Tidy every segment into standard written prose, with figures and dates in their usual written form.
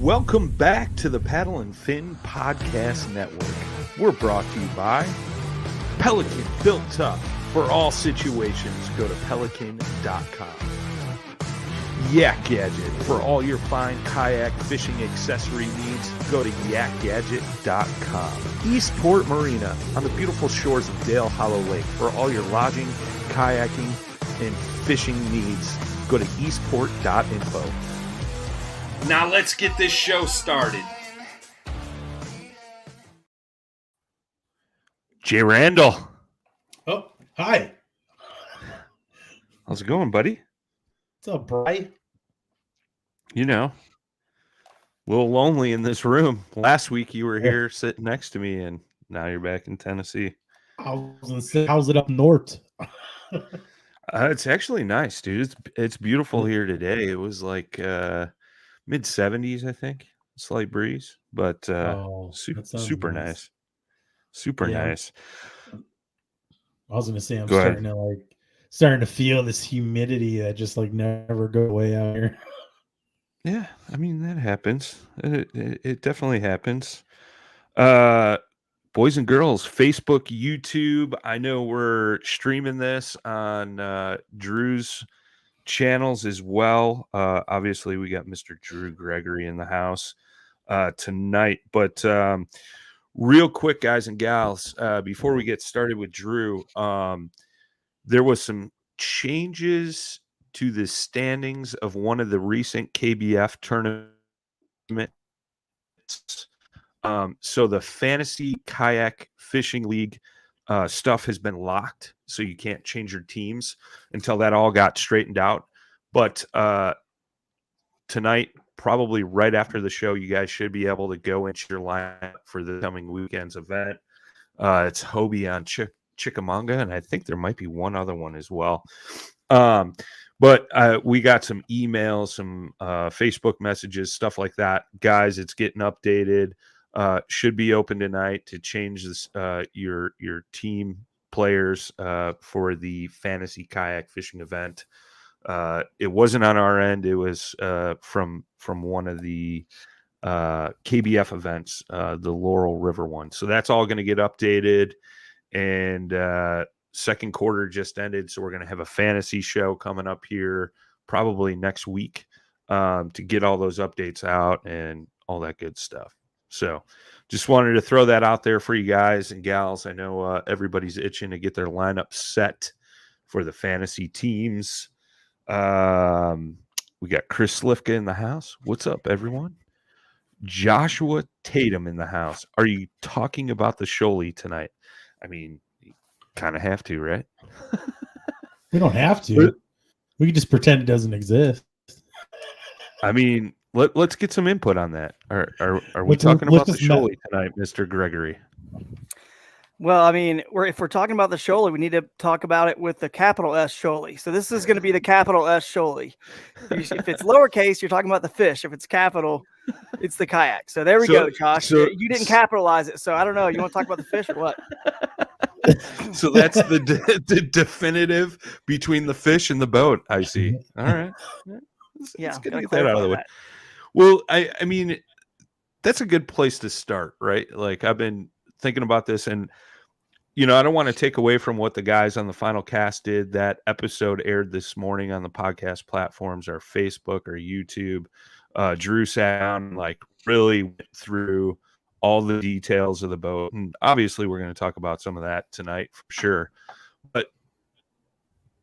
Welcome back to the Paddle and Fin Podcast Network. We're brought to you by Pelican, built tough for all situations. Go to pelican.com. Yak Gadget, for all your fine kayak fishing accessory needs. Go to yakgadget.com. Eastport Marina, on the beautiful shores of Dale Hollow Lake. For all your lodging, kayaking, and fishing needs, go to eastport.info. Now let's get this show started. Jay Randall. Oh, hi. How's it going, buddy? What's up, Brian? You know, a little lonely in this room. Last week you were here sitting next to me, and now you're back in Tennessee. How's it up north? It's actually nice, dude. It's beautiful here today. It was like mid-70s, I think. Slight breeze, but super nice. Super nice. I was gonna say I'm starting to feel this humidity that just like never go away out here. Yeah, I mean that happens. It definitely happens. Boys and girls, Facebook, YouTube. I know we're streaming this on Drew's channels as well. Obviously, we got Mr.Drew Gregory in the house tonight. But real quick, guys and gals, before we get started with Drew, there was some changes to the standings of one of the recent KBF tournaments. So the Fantasy Kayak Fishing League stuff has been locked, so you can't change your teams until that all got straightened out. But tonight, probably right after the show, you guys should be able to go into your lineup for the coming weekend's event. It's Hobie on Chickamauga, and I think there might be one other one as well. But we got some emails, some Facebook messages, stuff like that. Guys, it's getting updated. Should be open tonight to change this, your team players for the Fantasy Kayak Fishing event. It wasn't on our end. It was from one of the KBF events, the Laurel River one. So that's all going to get updated. And second quarter just ended, so we're going to have a fantasy show coming up here probably next week to get all those updates out and all that good stuff. So just wanted to throw that out there for you guys and gals. I know everybody's itching to get their lineup set for the fantasy teams. We got Chris Slifka in the house. What's up, everyone? Joshua Tatum in the house. Are you talking about the Shoalie tonight? I mean, you kind of have to, right? We don't have to. We can just pretend it doesn't exist. I mean, let's get some input on that. Are we talking about the Shoalie tonight, Mr. Gregory? Well, I mean, if we're talking about the Shoalie, we need to talk about it with the capital S Shoalie. So this is going to be the capital S Shoalie. If it's lowercase, you're talking about the fish. If it's capital, it's the kayak. So there we go, Josh. You didn't capitalize it, so I don't know. You want to talk about the fish or what? So that's the definitive between the fish and the boat. I see. All right. Let's get that out of the way. Well, I mean, that's a good place to start, right? Like, I've been thinking about this, and I don't want to take away from what the guys on the Final Cast did. That episode aired this morning on the podcast platforms, our Facebook or YouTube. Drew sat down, really went through all the details of the boat, and obviously we're going to talk about some of that tonight for sure. But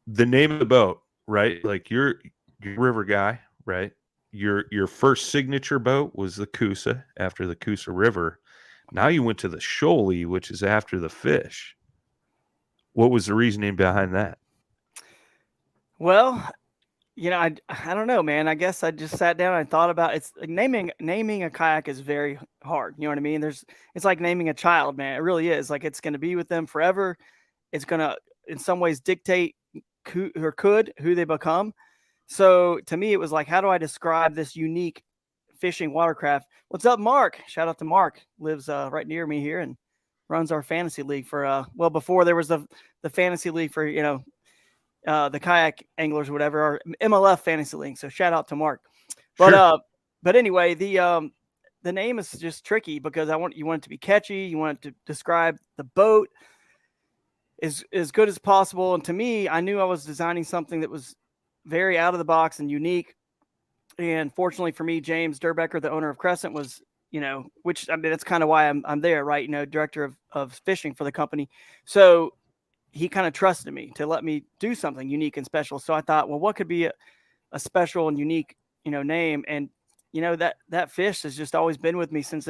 the name of the boat, right? Like, you're a river guy, right? Your first signature boat was the Coosa after the Coosa River. Now you went to the Shoalie, which is after the fish. What was the reasoning behind that? Well, I don't know, man. I guess I just sat down and thought about it's like naming a kayak is very hard. You know what I mean? It's like naming a child, man. It really is. Like, it's going to be with them forever. It's going to, in some ways, dictate who they become. So to me, it was like, how do I describe this unique fishing watercraft? What's up, Mark? Shout out to Mark. Lives right near me here and runs our fantasy league for before there was the fantasy league for the kayak anglers or whatever, or MLF fantasy league. So shout out to Mark. But sure. But anyway, the name is just tricky because you want it to be catchy. You want it to describe the boat as good as possible. And to me, I knew I was designing something that was very out of the box and unique. And fortunately for me, James Durbecker, the owner of Crescent, was, which, I mean, that's kind of why I'm there, right? Director of fishing for the company. So he kind of trusted me to let me do something unique and special. So I thought, well, what could be a special and unique, name? And, that fish has just always been with me since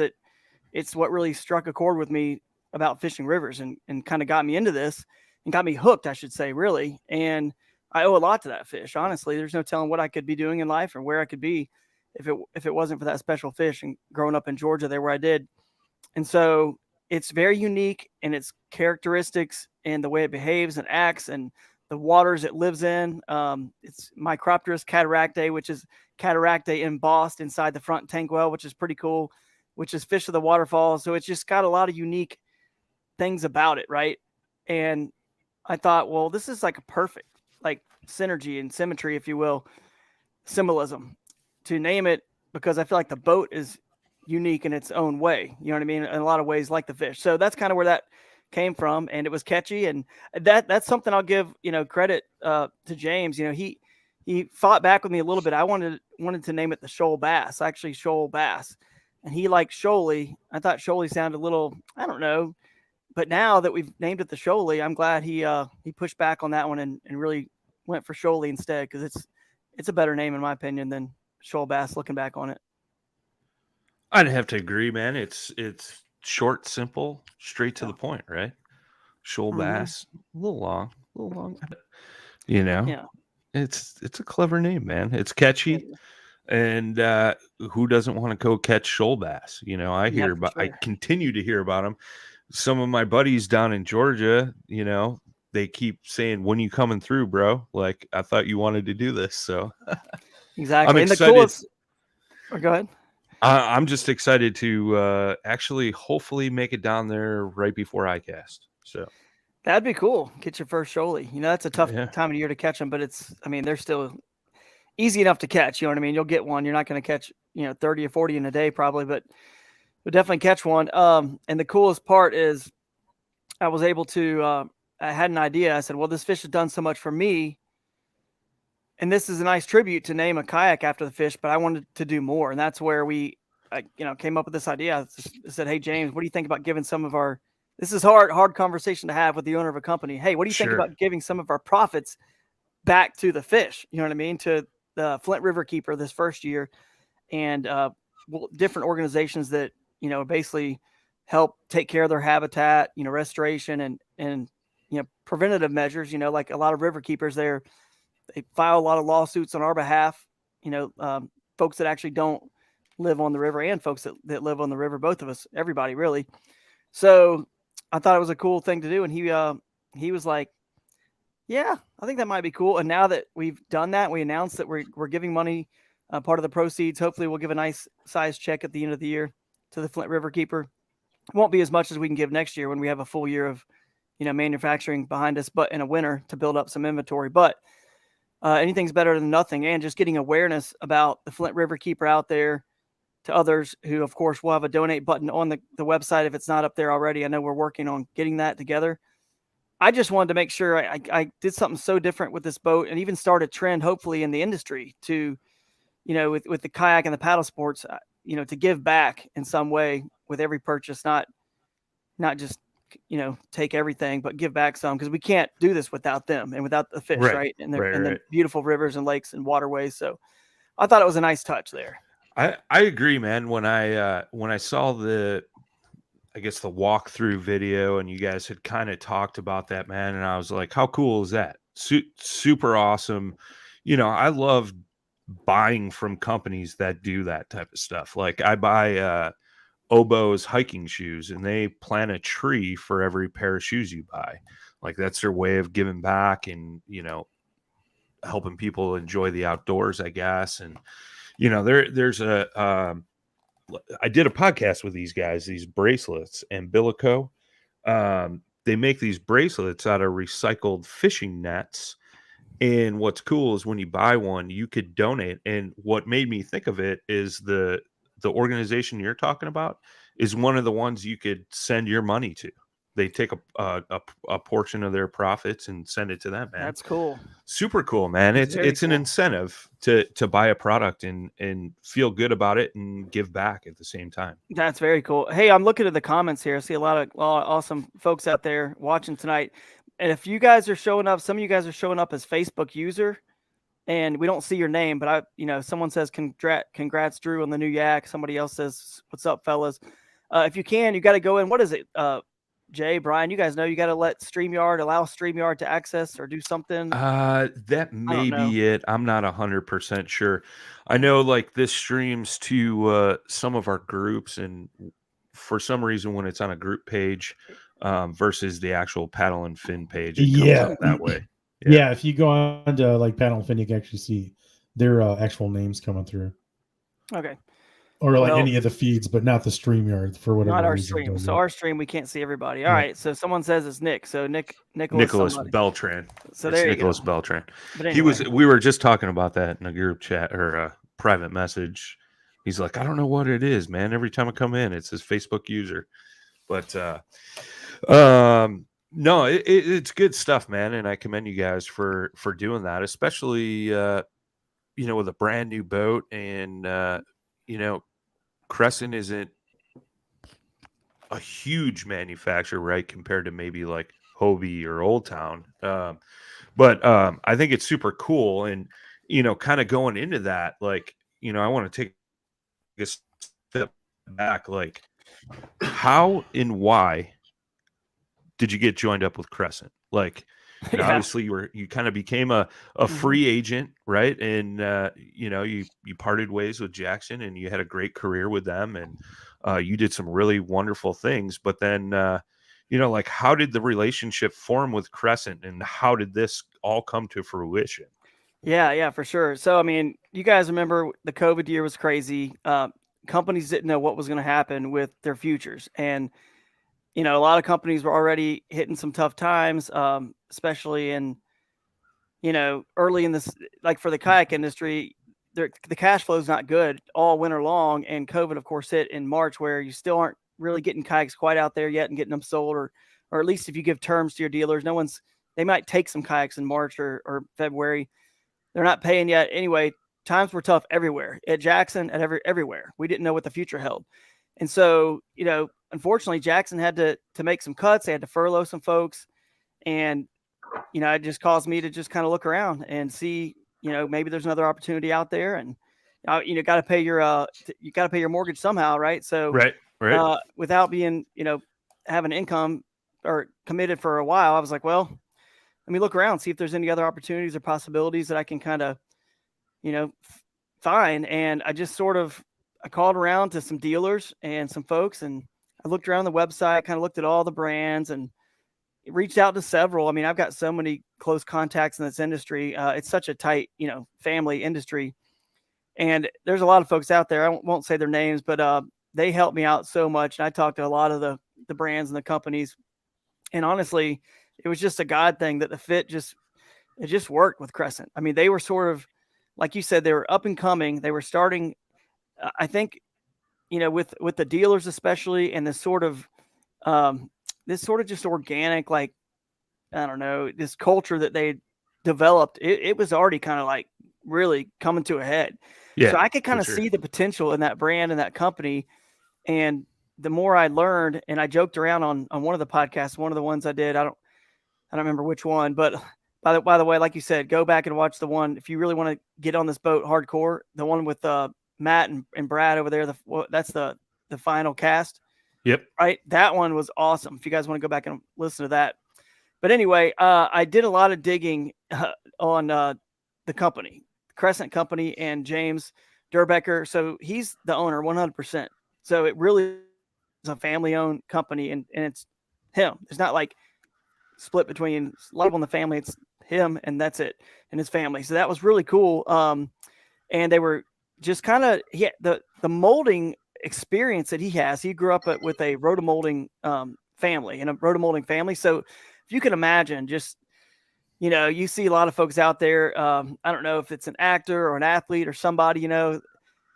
it's what really struck a chord with me about fishing rivers and kind of got me into this and got me hooked, I should say, really. And I owe a lot to that fish. Honestly, there's no telling what I could be doing in life or where I could be if it wasn't for that special fish and growing up in Georgia there where I did. And so it's very unique in its characteristics and the way it behaves and acts and the waters it lives in. It's Micropterus cataractae, which is cataractae embossed inside the front tank well, which is pretty cool, which is fish of the waterfall. So it's just got a lot of unique things about it, right? And I thought, well, this is like a perfect like synergy and symmetry, if you will, symbolism to name it, because I feel like the boat is unique in its own way. You know what I mean? In a lot of ways, like the fish. So that's kind of where that came from, and it was catchy, and that's something I'll give credit to James. He fought back with me a little bit. I wanted to name it the shoal bass, actually shoal bass, and he liked shoaly. I thought shoaly sounded a little, I don't know, but now that we've named it the shoaly, I'm glad he pushed back on that one and really went for shoaly instead, because it's a better name in my opinion than shoal bass. Looking back on it, I'd have to agree, man. It's short, simple, straight to the point, right? Shoal bass, a little long, but, yeah, it's a clever name, man. It's catchy, and who doesn't want to go catch shoal bass? I continue to hear about them. Some of my buddies down in Georgia, they keep saying, "When you coming through, bro?" Like, I thought you wanted to do this, so exactly. I'm and excited. The coolest. Go ahead. I'm just excited to actually hopefully make it down there right before ICAST. So that'd be cool. Get your first shoaly. That's a tough time of year to catch them, but they're still easy enough to catch. You know what I mean? You'll get one. You're not going to catch 30 or 40 in a day probably, but you'll definitely catch one. And the coolest part is I was able to. I had an idea. I said, well, this fish has done so much for me, and this is a nice tribute to name a kayak after the fish, but I wanted to do more. And that's where I came up with this idea. I said, hey, James, what do you think about giving some of our, this is hard conversation to have with the owner of a company. Hey, what do you think about giving some of our profits back to the fish? You know what I mean? To the Flint River Keeper this first year, and different organizations that, basically help take care of their habitat, restoration and preventative measures, like a lot of river keepers there. They file a lot of lawsuits on our behalf, folks that actually don't live on the river and folks that live on the river, both of us, everybody really. So I thought it was a cool thing to do. And he was like, yeah, I think that might be cool. And now that we've done that, we announced that we're giving money, part of the proceeds. Hopefully we'll give a nice size check at the end of the year to the Flint River Keeper. It won't be as much as we can give next year when we have a full year of, manufacturing behind us, but in a winter to build up some inventory. But anything's better than nothing. And just getting awareness about the Flint River Keeper out there to others who, of course, will have a donate button on the website if it's not up there already. I know we're working on getting that together. I just wanted to make sure I did something so different with this boat and even start a trend, hopefully, in the industry to, with the kayak and the paddle sports, to give back in some way with every purchase, not just, take everything, but give back some, because we can't do this without them and without the fish, right? And the beautiful rivers and lakes and waterways. So I thought it was a nice touch there. I agree, man. When I saw the walkthrough video and you guys had kind of talked about that, man, and I was like, how cool is that? Super awesome. I love buying from companies that do that type of stuff. Like I buy Obo's hiking shoes, and they plant a tree for every pair of shoes you buy. Like that's their way of giving back and, helping people enjoy the outdoors, I guess. And, there's I did a podcast with these guys, these bracelets, Umbilico. They make these bracelets out of recycled fishing nets, And what's cool is when you buy one, you could donate. And what made me think of it is the organization you're talking about is one of the ones you could send your money to. They take a portion of their profits and send it to them, man. That's cool. Super cool, man. It's an incentive to buy a product and feel good about it and give back at the same time. That's very cool. Hey, I'm looking at the comments here. I see a lot of awesome folks out there watching tonight. And if you guys are showing up, some of you guys are showing up as Facebook user, and we don't see your name, but someone says congrats Drew on the new yak. Somebody else says, what's up, fellas? If you can, you got to go in. What is it? Jay, Brian, you guys know you got to allow StreamYard to access or do something. That may be it. I'm not 100% sure. I know like this streams to some of our groups, and for some reason when it's on a group page versus the actual Paddle and Fin page, it comes up that way. Yeah, if you go on to like Paddle and Fin, you can actually see their actual names coming through. Okay. Or like any of the feeds, but not the StreamYard for whatever not our reason. Stream. So our stream, we can't see everybody. All right. So someone says it's Nick. So Nicholas Beltran. So there you Nicholas go. Beltran. But anyway. We were just talking about that in a group chat or a private message. He's like, I don't know what it is, man. Every time I come in, it's his Facebook user. But no, it's good stuff, man. And I commend you guys for doing that, especially with a brand new boat and Crescent isn't a huge manufacturer, right, compared to maybe like Hobie or Old Town. But I think it's super cool. And, kind of going into that, like, I want to take a step back. Like, how and why did you get joined up with Crescent? Like, obviously you kind of became a free agent, right? And you parted ways with Jackson, and you had a great career with them, and you did some really wonderful things. But then like, how did the relationship form with Crescent, and how did this all come to fruition? Yeah, for sure. So I mean, you guys remember the COVID year was crazy. Companies didn't know what was going to happen with their futures, and a lot of companies were already hitting some tough times, especially in, early in this, like for the kayak industry, the cash flow is not good all winter long. And COVID, of course, hit in March, where you still aren't really getting kayaks quite out there yet and getting them sold, or at least if you give terms to your dealers, they might take some kayaks in March or February. They're not paying yet. Anyway, times were tough everywhere at Jackson, everywhere. We didn't know what the future held. And so, unfortunately, Jackson had to make some cuts. They had to furlough some folks. And, it just caused me to just kind of look around and see, maybe there's another opportunity out there. And, got to pay your mortgage somehow. Right. So, right. Without being, having income or committed for a while, I was like, well, let me look around, see if there's any other opportunities or possibilities that I can kind of, find. And I just I called around to some dealers and some folks, and I looked around the website, kind of looked at all the brands and reached out to several. I mean, I've got so many close contacts in this industry. It's such a tight, family industry. And there's a lot of folks out there. I won't say their names, but they helped me out so much. And I talked to a lot of the brands and the companies. And honestly, it was just a God thing that the fit it just worked with Crescent. I mean, they were sort of, like you said, they were up and coming. They were starting, I think, with the dealers especially, and this sort of just organic, like, I don't know, this culture that they developed, it was already kind of like really coming to a head. Yeah, so I could kind of see the potential in that brand and that company. And the more I learned, and I joked around on one of the podcasts, one of the ones I did, I don't remember which one, but by the way, like you said, go back and watch the one, if you really want to get on this boat hardcore, the one with Matt and Brad over there. That's the final cast. Yep. Right. That one was awesome. If you guys want to go back and listen to that. But anyway, I did a lot of digging on the company, Crescent Company, and James Durbecker. So he's the owner 100%. So it really is a family-owned company, and it's him. It's not like split between a lot of in the family. It's him, and that's it, and his family. So that was really cool. And they were just kind of the molding experience that he has. He grew up with a rotomolding family, So if you can imagine, just you know, you see a lot of folks out there. I don't know if it's an actor or an athlete or somebody, you know,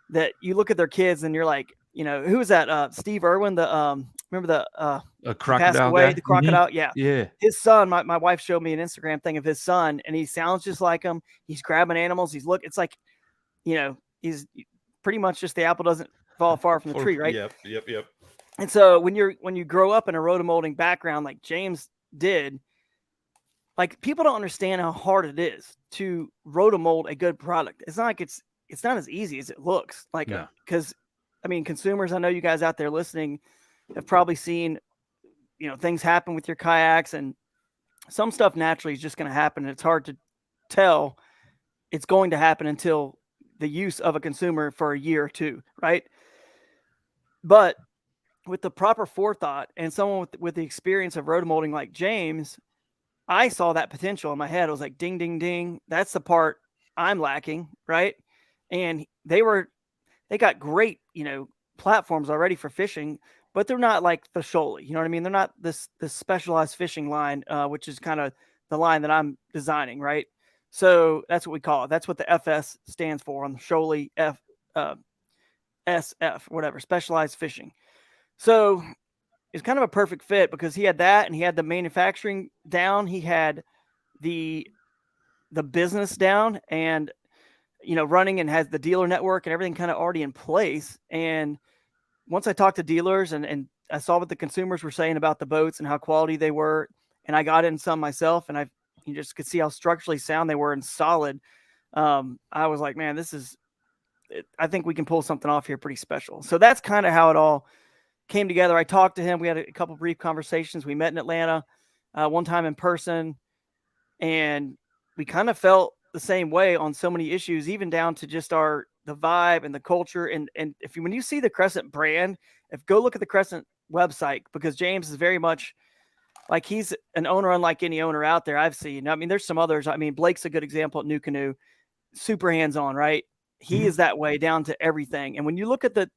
that you look at their kids and you're like, you know, who was that? Steve Irwin, remember A he passed crocodile away, guy? the crocodile. Yeah. Yeah. His son, my wife showed me an Instagram thing of his son, and he sounds just like him. He's grabbing animals. It's like, you know, he's pretty much just the apple doesn't fall far from the tree, right? Yep. And so when you grow up in a rotomolding background like James did, like people don't understand how hard it is to rotomold a good product. It's not like it's not as easy as it looks. Like, No. because I mean, consumers, I know you guys out there listening have probably seen, you know, things happen with your kayaks, and some stuff naturally is just going to happen. And it's hard to tell it's going to happen until the use of a consumer for a year or two, right? But with the proper forethought and someone with the experience of rotomolding like James, I saw that potential in my head. I was like, ding, ding, ding. That's the part I'm lacking, right? And they got great, you know, platforms already for fishing, but they're not like the Shoaly. You know what I mean? They're not this specialized fishing line, which is kind of the line that I'm designing, right? So that's what we call it. That's what the FS stands for on the Shoaly SF, whatever, specialized fishing. So it's kind of a perfect fit because he had that, and he had the manufacturing down. He had the business down, and, you know, running, and has the dealer network and everything kind of already in place. And once I talked to dealers and I saw what the consumers were saying about the boats and how quality they were, and I got in some myself, and you just could see how structurally sound they were and solid. I was like, man, I think we can pull something off here pretty special. So that's kind of how it all came together. I talked to him. We had a couple brief conversations. We met in Atlanta one time in person, and we kind of felt the same way on so many issues, even down to just the vibe and the culture. And when you see the Crescent brand, go look at the Crescent website, because James is very much like, he's an owner unlike any owner out there I've seen. I mean, there's some others. I mean, Blake's a good example at New Canoe, super hands-on, right? He is that way down to everything. And when you look at the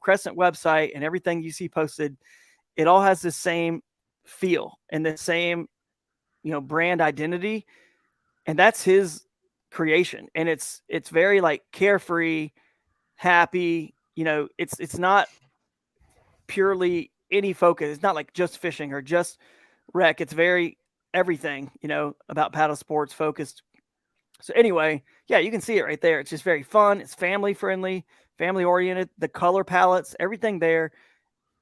Crescent website and everything you see posted, it all has the same feel and the same, you know, brand identity. And that's his creation. And it's very like carefree, happy, you know, it's not purely any focus. It's not like just fishing or just rec. It's very everything, you know, about paddle sports focused. So anyway, yeah, you can see it right there. It's just very fun. It's family friendly, family oriented. The color palettes, everything there,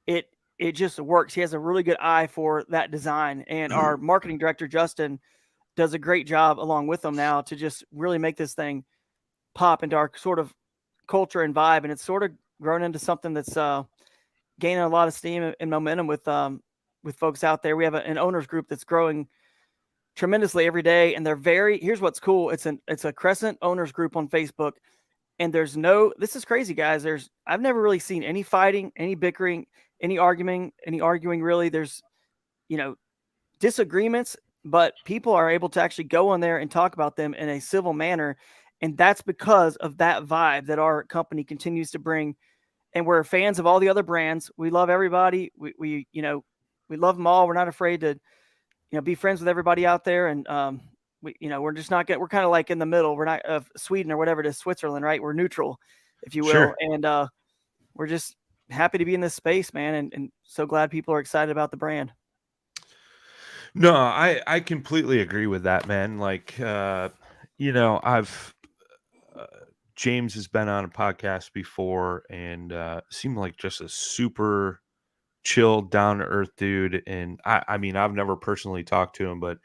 it just works. He has a really good eye for that design. And our marketing director, Justin, does a great job along with them now to just really make this thing pop into our sort of culture and vibe. And it's sort of grown into something that's gaining a lot of steam and momentum with folks out there. We have an owners group that's growing tremendously every day. And here's what's cool. It's a Crescent owners group on Facebook. And this is crazy, guys. I've never really seen any fighting, any bickering, any arguing really. There's, you know, disagreements, but people are able to actually go on there and talk about them in a civil manner. And that's because of that vibe that our company continues to bring. And we're fans of all the other brands. We love everybody. We you know, we love them all. We're not afraid to, you know, be friends with everybody out there. And we're just not we're kind of like in the middle. We're not of Sweden or whatever to Switzerland, right? We're neutral, if you will. Sure. And we're just happy to be in this space, man. And so glad people are excited about the brand. No, I completely agree with that, man. Like, you know, James has been on a podcast before and seemed like just a super chill, down to earth dude. And I mean, I've never personally talked to him, but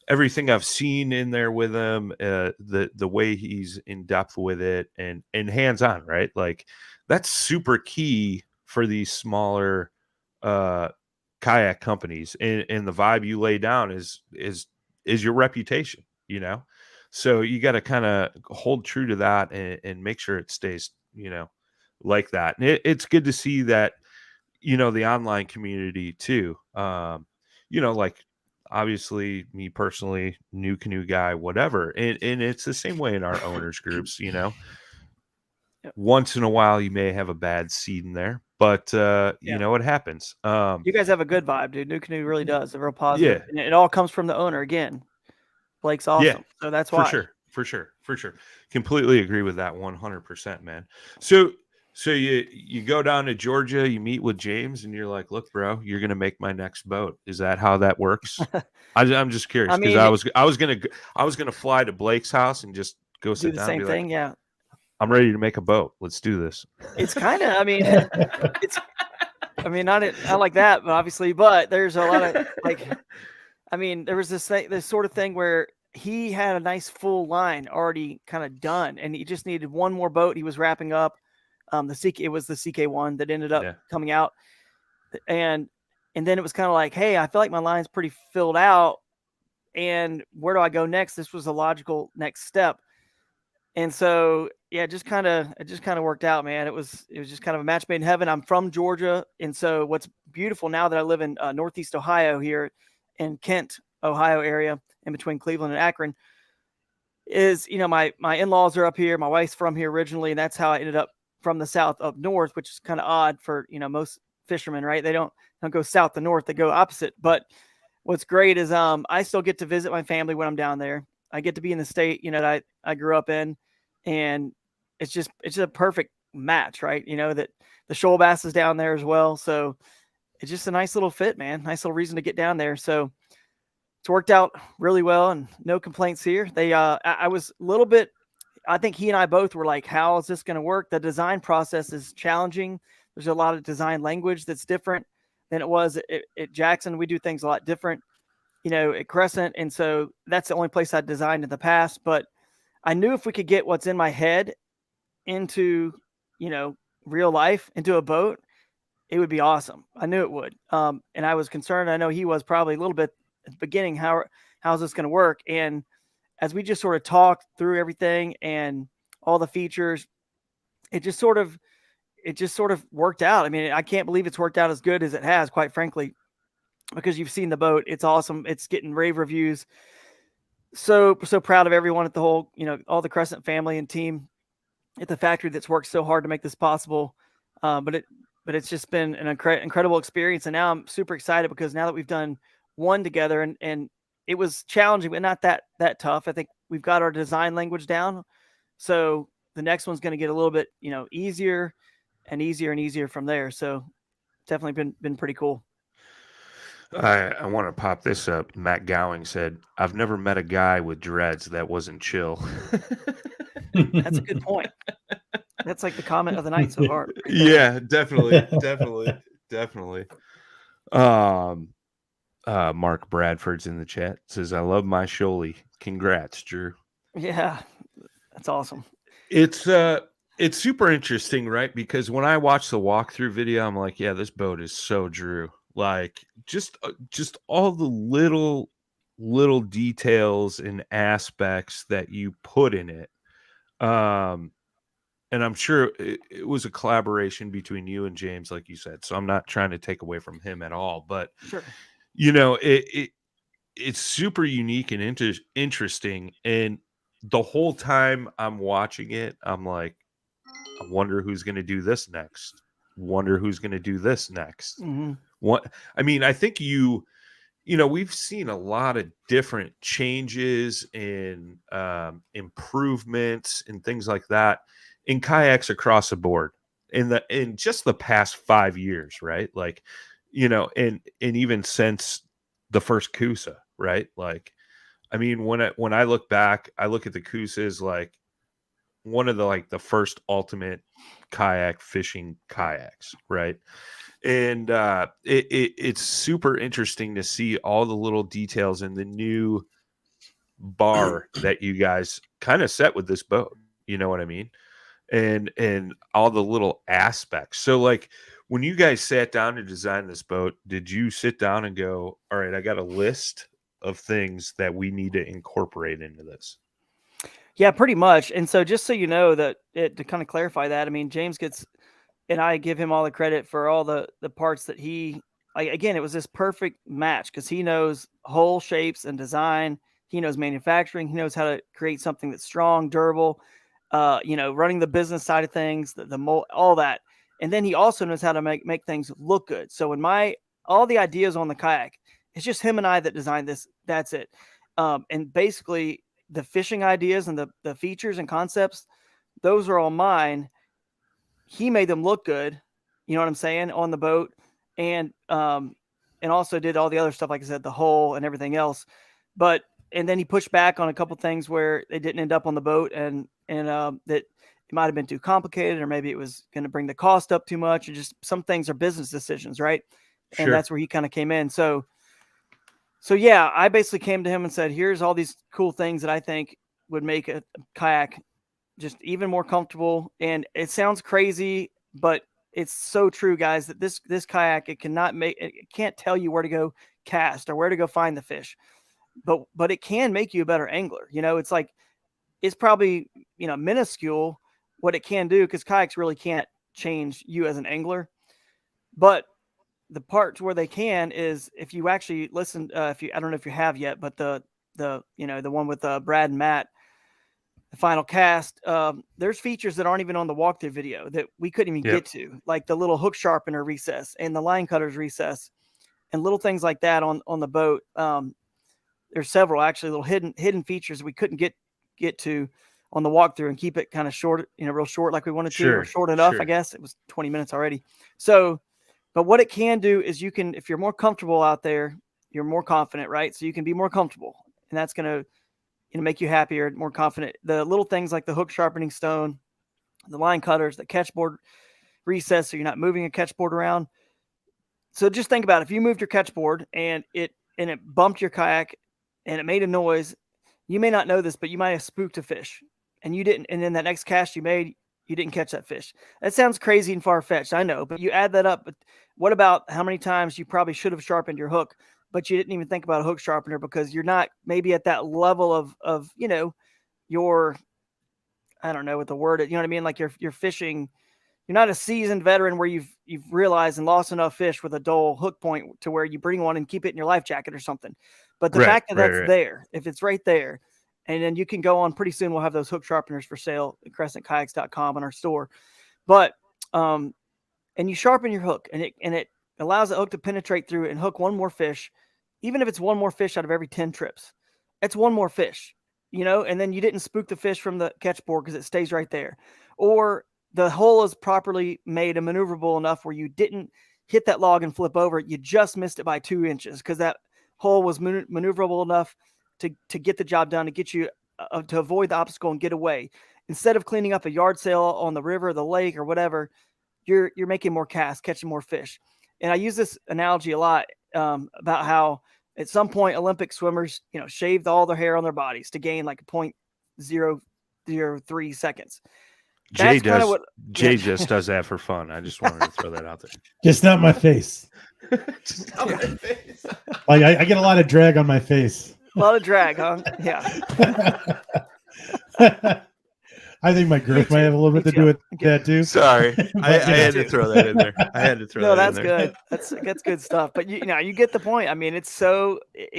everything I've seen in there with him, the way he's in depth with it and hands on, right? Like, that's super key for these smaller kayak companies. And the vibe you lay down is your reputation, you know? So you got to kind of hold true to that and make sure it stays, you know, like that. And it's good to see that, you know, the online community too. You know, like, obviously me personally, New Canoe guy, whatever. And it's the same way in our owners groups, you know. Yep. Once in a while you may have a bad seed in there, but you know, it happens. You guys have a good vibe, dude. New Canoe really does. A real positive. And it all comes from the owner again. Blake's awesome. So that's why. For sure. Completely agree with that 100%, man. So you go down to Georgia, you meet with James, and you're like, look, bro, you're gonna make my next boat. Is that how that works? I'm just curious, because I was gonna fly to Blake's house and just go sit down and be thing. like, yeah, I'm ready to make a boat. Let's do this. It's kind of, not like that, but obviously, but there's a lot of there was this sort of thing where he had a nice full line already kind of done, and he just needed one more boat. He was wrapping up. It was the CK1 that ended up coming out, and then it was kind of like, hey, I feel like my line's pretty filled out, and where do I go next? This was a logical next step, and so it just kind of worked out, man. It was just kind of a match made in heaven. I'm from Georgia, and so what's beautiful now that I live in Northeast Ohio here in Kent, Ohio area, in between Cleveland and Akron, is, my in-laws are up here. My wife's from here originally, and that's how I ended up from the south up north, which is kind of odd for, most fishermen, right? They don't go south to north, they go opposite. But what's great is I still get to visit my family when I'm down there. I get to be in the state, that I grew up in, and it's just a perfect match, right? That the shoal bass is down there as well. So it's just a nice little fit, man. Nice little reason to get down there. So it's worked out really well, and no complaints here. I was a little bit, I think he and I both were like, how is this going to work? The design process is challenging. There's a lot of design language that's different than it was at Jackson. We do things a lot different, at Crescent. And so that's the only place I designed in the past, but I knew if we could get what's in my head into, real life, into a boat, it would be awesome. I knew it would. And I was concerned. I know he was probably a little bit at the beginning. How's this going to work? And as we just sort of talked through everything and all the features, it just sort of worked out. I mean, I can't believe it's worked out as good as it has, quite frankly, because you've seen the boat. It's awesome. It's getting rave reviews. So proud of everyone at the whole, all the Crescent family and team at the factory that's worked so hard to make this possible. But it's just been an incredible experience. And now I'm super excited because now that we've done one together, and it was challenging, but not that tough. I think we've got our design language down. So the next one's going to get a little bit, easier and easier from there. So definitely been pretty cool. I want to pop this up. Matt Gowing said, I've never met a guy with dreads that wasn't chill. That's a good point. That's like the comment of the night so far. Right? Yeah, definitely. Mark Bradford's in the chat, says, I love my shoalie. Congrats, Drew. Yeah, that's awesome. It's super interesting, right? Because when I watch the walkthrough video, I'm like, yeah, this boat is so Drew. Like just all the little details and aspects that you put in it. And I'm sure it was a collaboration between you and James, like you said. So I'm not trying to take away from him at all, but sure. It's super unique and interesting. And the whole time I'm watching it, I'm like, I wonder who's going to do this next. Wonder who's going to do this next. Mm-hmm. I think we've seen a lot of different changes and improvements and things like that in kayaks across the board in just the past 5 years, right? Like, and even since the first Coosa, right? Like, I mean, when I look back, I look at the Coosas like one of the first ultimate kayak fishing kayaks, right? And it's super interesting to see all the little details in the new bar that you guys kind of set with this boat. You know what I mean? And all the little aspects. So like when you guys sat down to design this boat, did you sit down and go, all right, I got a list of things that we need to incorporate into this? Yeah, pretty much. And so just so you know that to kind of clarify that, I mean, James gets, and I give him all the credit for all the parts that again, it was this perfect match because he knows hole shapes and design. He knows manufacturing. He knows how to create something that's strong, durable, running the business side of things, the mold, all that. And then he also knows how to make things look good. So when all the ideas on the kayak, it's just him and I that designed this. That's it. And basically the fishing ideas and the features and concepts, those are all mine. He made them look good, you know what I'm saying, on the boat, and also did all the other stuff, like I said, the hull and everything else. And then he pushed back on a couple things where they didn't end up on the boat, and that it might have been too complicated, or maybe it was going to bring the cost up too much, or just some things are business decisions, right? Sure. And that's where he kind of came in. So yeah, I basically came to him and said, here's all these cool things that I think would make a kayak just even more comfortable. And it sounds crazy, but it's so true, guys, that this kayak, it can't tell you where to go cast or where to go find the fish, but it can make you a better angler. It's like, it's probably, minuscule what it can do, because kayaks really can't change you as an angler. But the part where they can is if you actually listen, I don't know if you have yet, but the one with Brad and Matt, the final cast, there's features that aren't even on the walkthrough video that we couldn't even get to, like the little hook sharpener recess and the line cutters recess and little things like that on the boat. There's several actually little hidden features we couldn't get to on the walkthrough and keep it kind of short, real short like we wanted to, or short enough. I guess it was 20 minutes already. So, but what it can do is you can, if you're more comfortable out there, you're more confident, right? So you can be more comfortable, and that's going to make you happier, more confident. The little things like the hook sharpening stone, the line cutters, the catchboard recess, so you're not moving a catchboard around. So just think about it. If you moved your catchboard and it bumped your kayak and it made a noise, you may not know this, but you might have spooked a fish, and you didn't. And then that next cast you made, you didn't catch that fish. That sounds crazy and far-fetched, I know, but you add that up. But what about how many times you probably should have sharpened your hook, but you didn't even think about a hook sharpener because you're not maybe at that level of your, I don't know what the word is, you know what I mean? Like you're fishing, you're not a seasoned veteran where you've realized and lost enough fish with a dull hook point to where you bring one and keep it in your life jacket or something. But the fact that that's there, if it's right there, and then you can go on, pretty soon we'll have those hook sharpeners for sale at crescentkayaks.com in our store. But and you sharpen your hook, and it allows the hook to penetrate through it and hook one more fish, even if it's one more fish out of every 10 trips. It's one more fish, and then you didn't spook the fish from the catchboard because it stays right there. Or the hole is properly made and maneuverable enough where you didn't hit that log and flip over. You just missed it by 2 inches because that hole was maneuverable enough to get the job done, to get you to avoid the obstacle and get away. Instead of cleaning up a yard sale on the river, the lake, or whatever, you're making more casts, catching more fish. And I use this analogy a lot about how at some point Olympic swimmers, shaved all their hair on their bodies to gain like 0.003 seconds. Jay just does that for fun. I just wanted to throw that out there. Just not my face. Just not my face. Like I get a lot of drag on my face. A lot of drag, huh? Yeah. I think my growth might have a little bit to do with that too. Sorry, I had to throw that in there. No, that's good. That's good stuff. But you get the point. I mean, it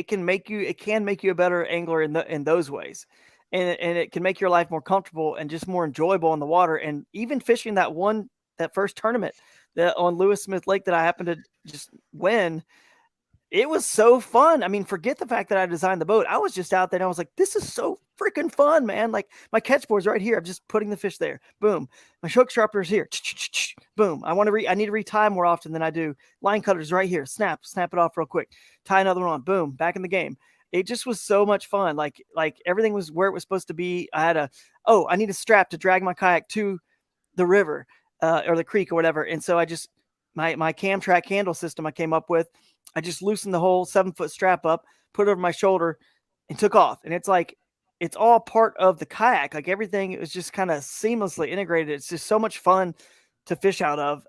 can make you a better angler in those ways, and it can make your life more comfortable and just more enjoyable in the water. And even fishing that first tournament on Lewis Smith Lake that I happened to just win. It was so fun. I mean, forget the fact that I designed the boat. I was just out there and I was like, this is so freaking fun, man. Like my catchboard's right here. I'm just putting the fish there. Boom. My hook sharpener's here. Boom. I need to retie more often than I do. Line cutter's right here. Snap it off real quick. Tie another one on. Boom. Back in the game. It just was so much fun. Like everything was where it was supposed to be. I need a strap to drag my kayak to the river or the creek or whatever. And so I just, my cam track handle system I came up with, I just loosened the whole 7-foot strap up, put it over my shoulder, and took off. And it's like, it's all part of the kayak. Like everything, it was just kind of seamlessly integrated. It's just so much fun to fish out of.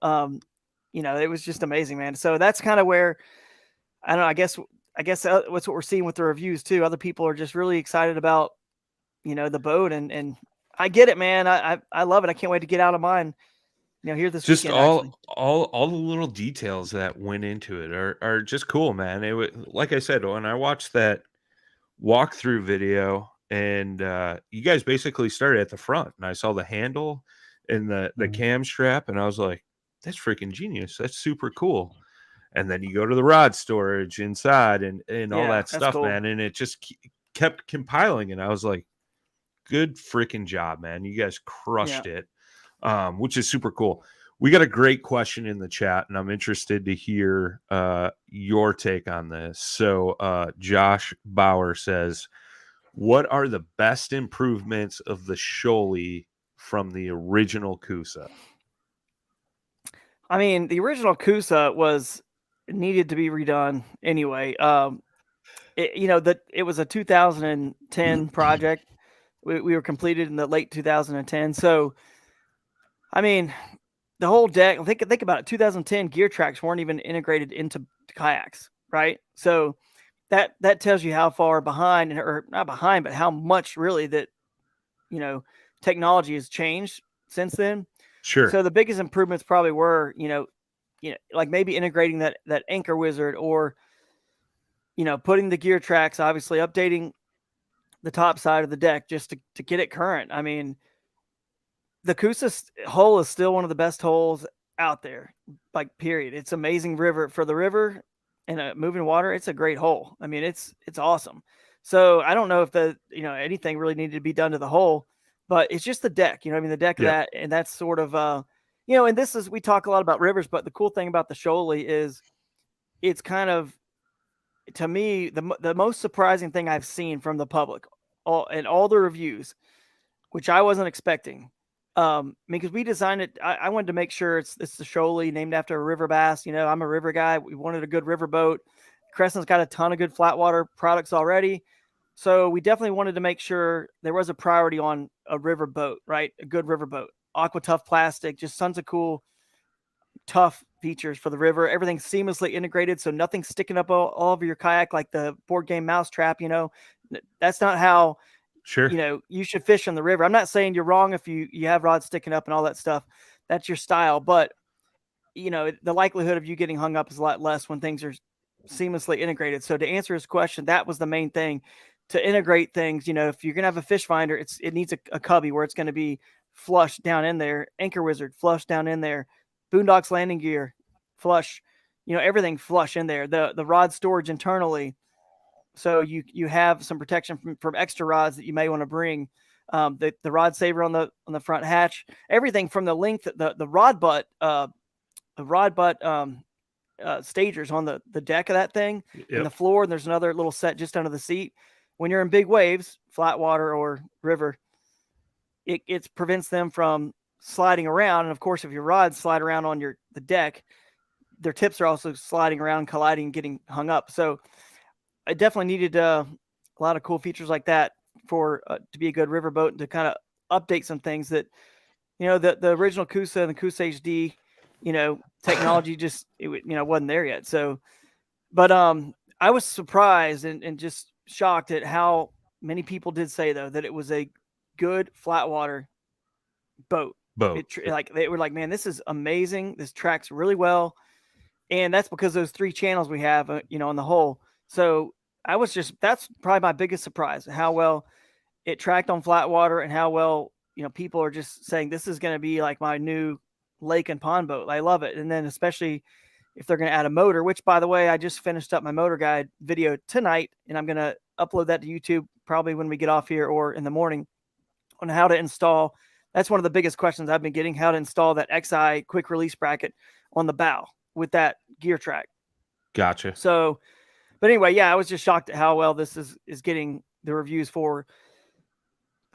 It was just amazing, man. So that's kind of where, I don't know, I guess that's what we're seeing with the reviews too. Other people are just really excited about, the boat, and I get it, man. I love it. I can't wait to get out of mine. Here this just weekend, all the little details that went into it are just cool, man. It was, like I said, when I watched that walkthrough video, and you guys basically started at the front, and I saw the handle and the cam strap, and I was like, that's freaking genius. That's super cool. And then you go to the rod storage inside and all that stuff, cool, man. And it just kept compiling, and I was like, good freaking job, man. You guys crushed it, which is super cool. We got a great question in the chat, and I'm interested to hear your take on this. So Josh Bauer says, what are the best improvements of the Shoalie from the original Coosa? I mean, the original Coosa needed to be redone anyway. It was a 2010 project. We were completed in the late 2010. So, I mean, the whole deck, think about it. 2010 gear tracks weren't even integrated into kayaks, right? So that tells you how far behind, or not behind, but how much really that, technology has changed since then. Sure. So the biggest improvements probably were, like maybe integrating that anchor wizard, or, putting the gear tracks, obviously updating the top side of the deck just to get it current. I mean, the Coosa hole is still one of the best holes out there, like period. It's amazing for the river and moving water. It's a great hole. I mean, it's awesome. So I don't know if anything really needed to be done to the hole, but it's just the deck, the deck of that. And that's sort of, and we talk a lot about rivers, but the cool thing about the Shoalie is it's kind of, to me, the most surprising thing I've seen from the public and all the reviews, which I wasn't expecting. Because we designed it, I wanted to make sure it's the Shoalie, named after a river bass. I'm a river guy. We wanted a good river boat. Crescent's got a ton of good flat water products already. So we definitely wanted to make sure there was a priority on a river boat, right? A good river boat. Aqua Tough plastic, just tons of cool, tough features for the river. Everything's seamlessly integrated, so nothing's sticking up all over your kayak like the board game Mousetrap. That's not how you should fish on the river. I'm not saying you're wrong if you have rods sticking up and all that stuff. That's your style, but the likelihood of you getting hung up is a lot less when things are seamlessly integrated. So to answer his question, that was the main thing, to integrate things. If you're gonna have a fish finder, it needs a cubby where it's going to be flush down in there. Anchor wizard flush down in there. Boondocks landing gear flush. Everything flush in there. The rod storage internally, so you have some protection from extra rods that you may want to bring. The rod saver on the front hatch. Everything from the length, the rod butt stagers on the deck of that thing, and the floor. And there's another little set just under the seat. When you're in big waves, flat water or river, it prevents them from sliding around. And of course, if your rods slide around on the deck, their tips are also sliding around, colliding, getting hung up. So I definitely needed a lot of cool features like that for to be a good river boat, and to kind of update some things that, the original Coosa and the Coosa HD, technology just, wasn't there yet. So, but I was surprised and just shocked at how many people did say, though, that it was a good flat water boat. They were like, man, this is amazing. This tracks really well. And that's because those 3 channels we have, on the hole. So that's probably my biggest surprise, how well it tracked on flat water, and how well, people are just saying this is going to be like my new lake and pond boat. I love it. And then especially if they're going to add a motor, which, by the way, I just finished up my motor guide video tonight, and I'm going to upload that to YouTube probably when we get off here or in the morning, on how to install. That's one of the biggest questions I've been getting, how to install that XI quick release bracket on the bow with that gear track. Gotcha. So, but anyway, I was just shocked at how well this is getting the reviews for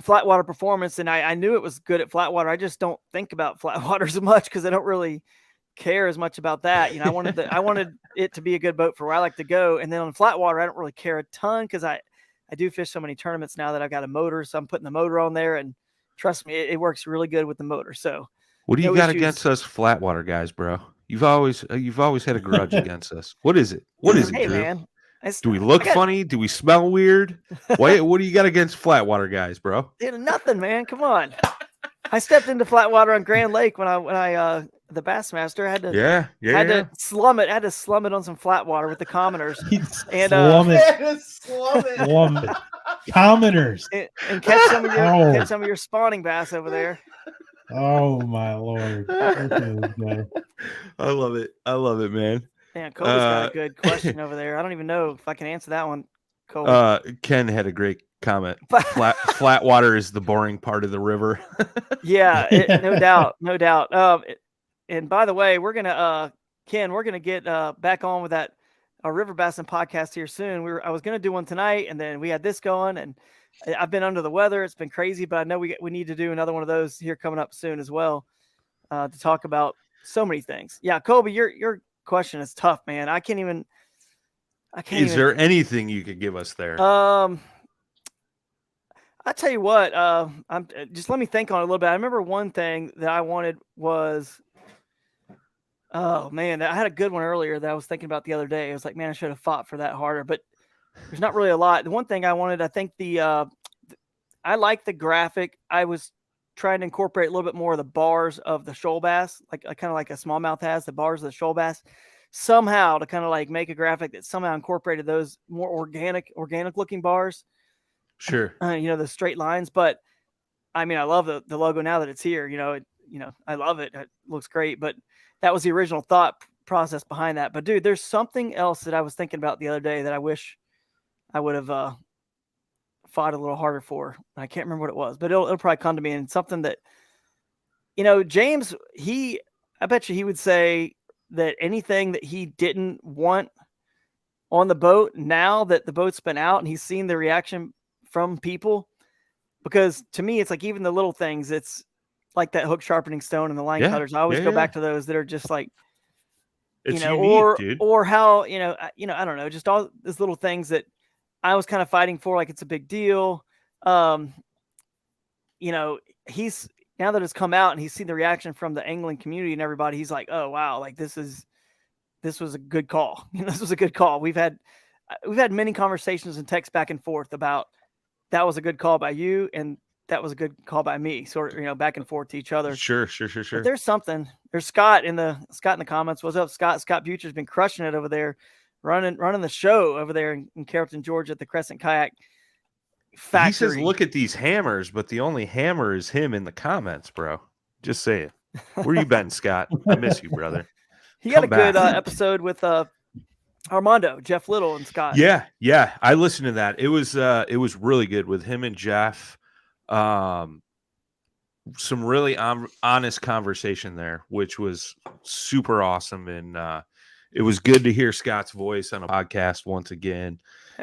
flat water performance. And I knew it was good at flat water. I just don't think about flat water as much because I don't really care as much about that. I wanted it to be a good boat for where I like to go. And then on flat water, I don't really care a ton because I do fish so many tournaments now that I've got a motor. So I'm putting the motor on there, and trust me, it works really good with the motor. So what do you got against us flat water guys, bro? You've always had a grudge against us. What is it? What is it, Drew? Man. Do we look funny? Do we smell weird? What do you got against flat water guys, bro? Dude, nothing, man. Come on. I stepped into flat water on Grand Lake when I the Bassmaster. I had to slum it. I had to slum it on some flat water with the commoners. And slum it. Commoners. And catch some of your spawning bass over there. Oh my Lord. I love it, man. Man, Kobe's got a good question over there. I don't even know if I can answer that one. Cool. Ken had a great comment. Flat water is the boring part of the river. Yeah, no doubt, no doubt. And by the way, we're gonna Ken, we're gonna get back on with that river bassin podcast here soon. I was gonna do one tonight, and then we had this going, and I've been under the weather. It's been crazy, but I know we need to do another one of those here coming up soon as well, to talk about so many things. Yeah, Colby, your question is tough, man. I can't even. Is there anything you could give us there? I tell you what. I'm just let me think on it a little bit. I remember one thing that I wanted was. Oh man, I had a good one earlier that I was thinking about the other day. I was like, man, I should have fought for that harder, but there's not really a lot. The one thing I wanted, I think I like the graphic. I was trying to incorporate a little bit more of the bars of the shoal bass, like kind of like a smallmouth has the bars of the shoal bass, somehow to kind of like make a graphic that somehow incorporated those more organic looking bars. Sure. The straight lines, but I mean, I love the logo now that it's here. I love it. It looks great, but that was the original thought process behind that. But dude, there's something else that I was thinking about the other day that I wish I would have fought a little harder for. I can't remember what it was, but it'll probably come to me. And something that, James, I bet you he would say that anything that he didn't want on the boat, now that the boat's been out and he's seen the reaction from people, because to me, it's like even the little things, it's like that hook sharpening stone and the line cutters. I always go back to those that are just like, it's unique, dude. Or how, I don't know, just all these little things that I was kind of fighting for, like it's a big deal. He's, now that it's come out and he's seen the reaction from the angling community and everybody, he's like, oh wow, like this was a good call. This was a good call. We've had many conversations and texts back and forth about that was a good call by you and that was a good call by me, sort of, back and forth to each other. Sure. But there's Scott in the comments. What's up, Scott? Scott Butcher's been crushing it over there, running the show over there in Carrollton, Georgia at the Crescent Kayak Factory. He says, look at these hammers, but the only hammer is him in the comments, bro. Just say it. Where you been, Scott? I miss you, brother. He had a good episode with Armando, Jeff Little, and Scott. Yeah. I listened to that. It was really good with him and Jeff. Some really honest conversation there, which was super awesome. And it was good to hear Scott's voice on a podcast once again.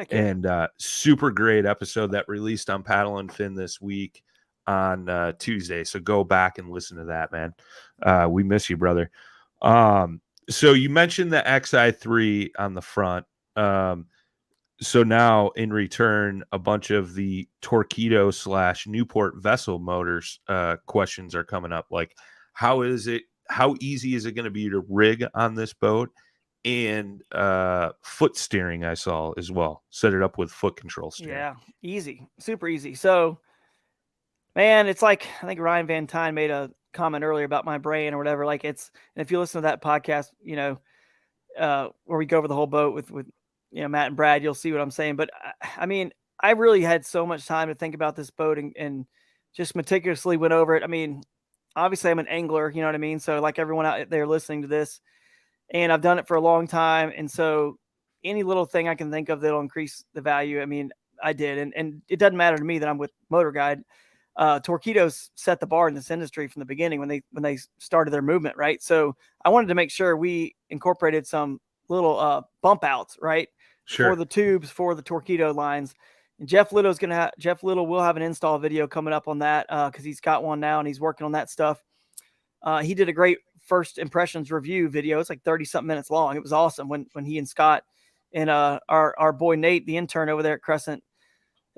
And super great episode that released on Paddle and Fin this week on Tuesday. So go back and listen to that, man. We miss you, brother. So you mentioned the XI3 on the front. So now in return, a bunch of the Torpedo / Newport vessel motors questions are coming up. Like, how easy is it going to be to rig on this boat? And foot steering, I saw as well. Set it up with foot control steering. Yeah, easy, super easy. So, man, it's like, I think Ryan Van Tyne made a comment earlier about my brain or whatever. Like and if you listen to that podcast, where we go over the whole boat with Matt and Brad, you'll see what I'm saying. But I mean, I really had so much time to think about this boat and just meticulously went over it. I mean, obviously I'm an angler, you know what I mean? So like everyone out there listening to this, and I've done it for a long time. And so any little thing I can think of that'll increase the value, I mean, I did. And it doesn't matter to me that I'm with Motor Guide. Torpedoes set the bar in this industry from the beginning when they started their movement, right? So I wanted to make sure we incorporated some little bump outs, right? Sure. For the tubes, for the Torpedo lines. And Jeff Little will have an install video coming up on that because he's got one now and he's working on that stuff. He did a great first impressions review video. It's like 30-something minutes long. It was awesome when he and Scott and our boy Nate, the intern over there at Crescent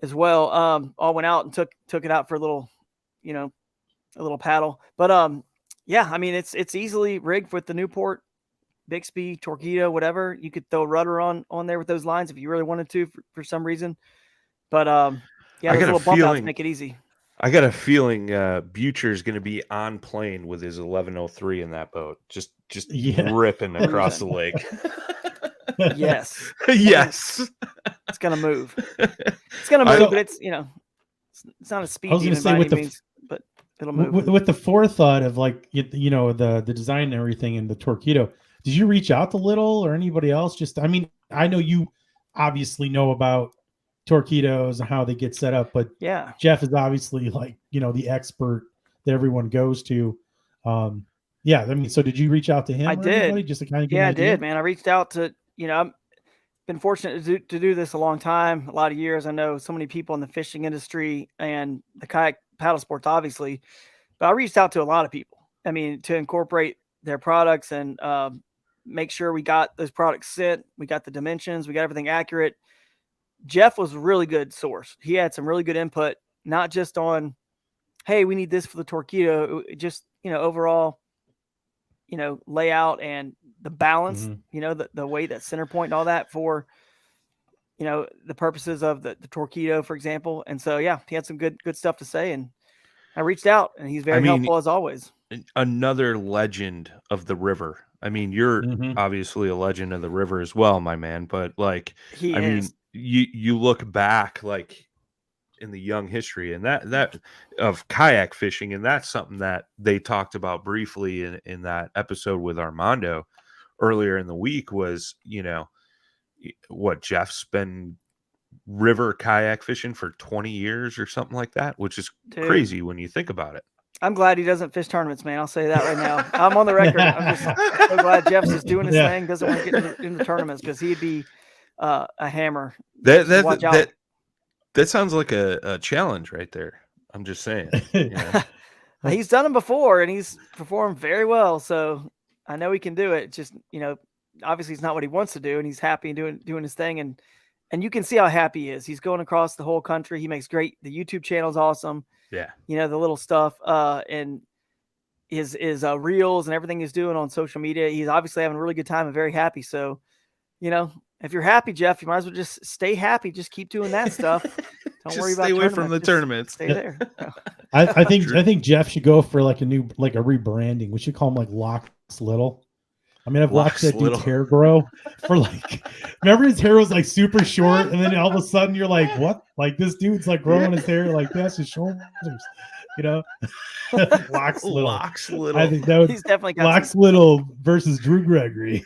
as well, all went out and took it out for a little paddle. But yeah, I mean, it's easily rigged with the Newport, Bixby, Torpedo, whatever. You could throw a rudder on there with those lines if you really wanted to for some reason. But yeah, those little bump outs make it easy. I got a feeling Butcher's going to be on plane with his 1103 in that boat, just ripping across the lake. Yes. Yes. It's going to move. It's going to move, but it's not a speed demon by any means, but it'll move. With the forethought of like, the design and everything and the Torpedo, did you reach out to Little or anybody else? I mean, I know you obviously know about torpedoes and how they get set up. But Yeah, Jeff is obviously like, the expert that everyone goes to. Yeah. I mean, so did you reach out to him I or did. anybody just to kind of get Yeah, an I idea? did, man. I reached out to, I've been fortunate to do this a long time, a lot of years. I know so many people in the fishing industry and the kayak paddle sports, obviously, but I reached out to a lot of people. I mean, to incorporate their products and make sure we got those products sent, we got the dimensions, we got everything accurate. Jeff was a really good source. He had some really good input, not just on, hey, we need this for the torpedo, just, overall, layout and the balance, the weight, that center point and all that for, the purposes of the torpedo, for example. And so, yeah, he had some good stuff to say, and I reached out, and he's very helpful as always. Another legend of the river. I mean, you're obviously a legend of the river as well, my man, but like, He is. you look back like in the young history and that of kayak fishing, and that's something that they talked about briefly in that episode with Armando earlier in the week was, what Jeff's been river kayak fishing for 20 years or something like that, which is crazy when you think about it. I'm glad he doesn't fish tournaments, man. I'll say that right now. I'm on the record. I'm just so glad Jeff's just doing his thing, doesn't want to get into tournaments, because he'd be a hammer. Watch out. That sounds like a challenge right there. I'm just saying. He's done them before, and he's performed very well. So I know he can do it. It's just, obviously it's not what he wants to do, and he's happy doing his thing. And you can see how happy he is. He's going across the whole country. He makes great. The YouTube channel is awesome. Yeah. The little stuff and his reels and everything he's doing on social media. He's obviously having a really good time and very happy. So, if you're happy, Jeff, you might as well just stay happy. Just keep doing that stuff. Don't worry about stay away from the tournaments. Stay there. I think Jeff should go for like a rebranding. We should call him like Locks Little. I mean, I've watched that dude's hair grow for remember his hair was like super short, and then all of a sudden you're like, what? Like this dude's like growing his hair like that's his shoulders, Locks Little. Locks Little. I think that would, he's definitely got Locks Little versus Drew Gregory.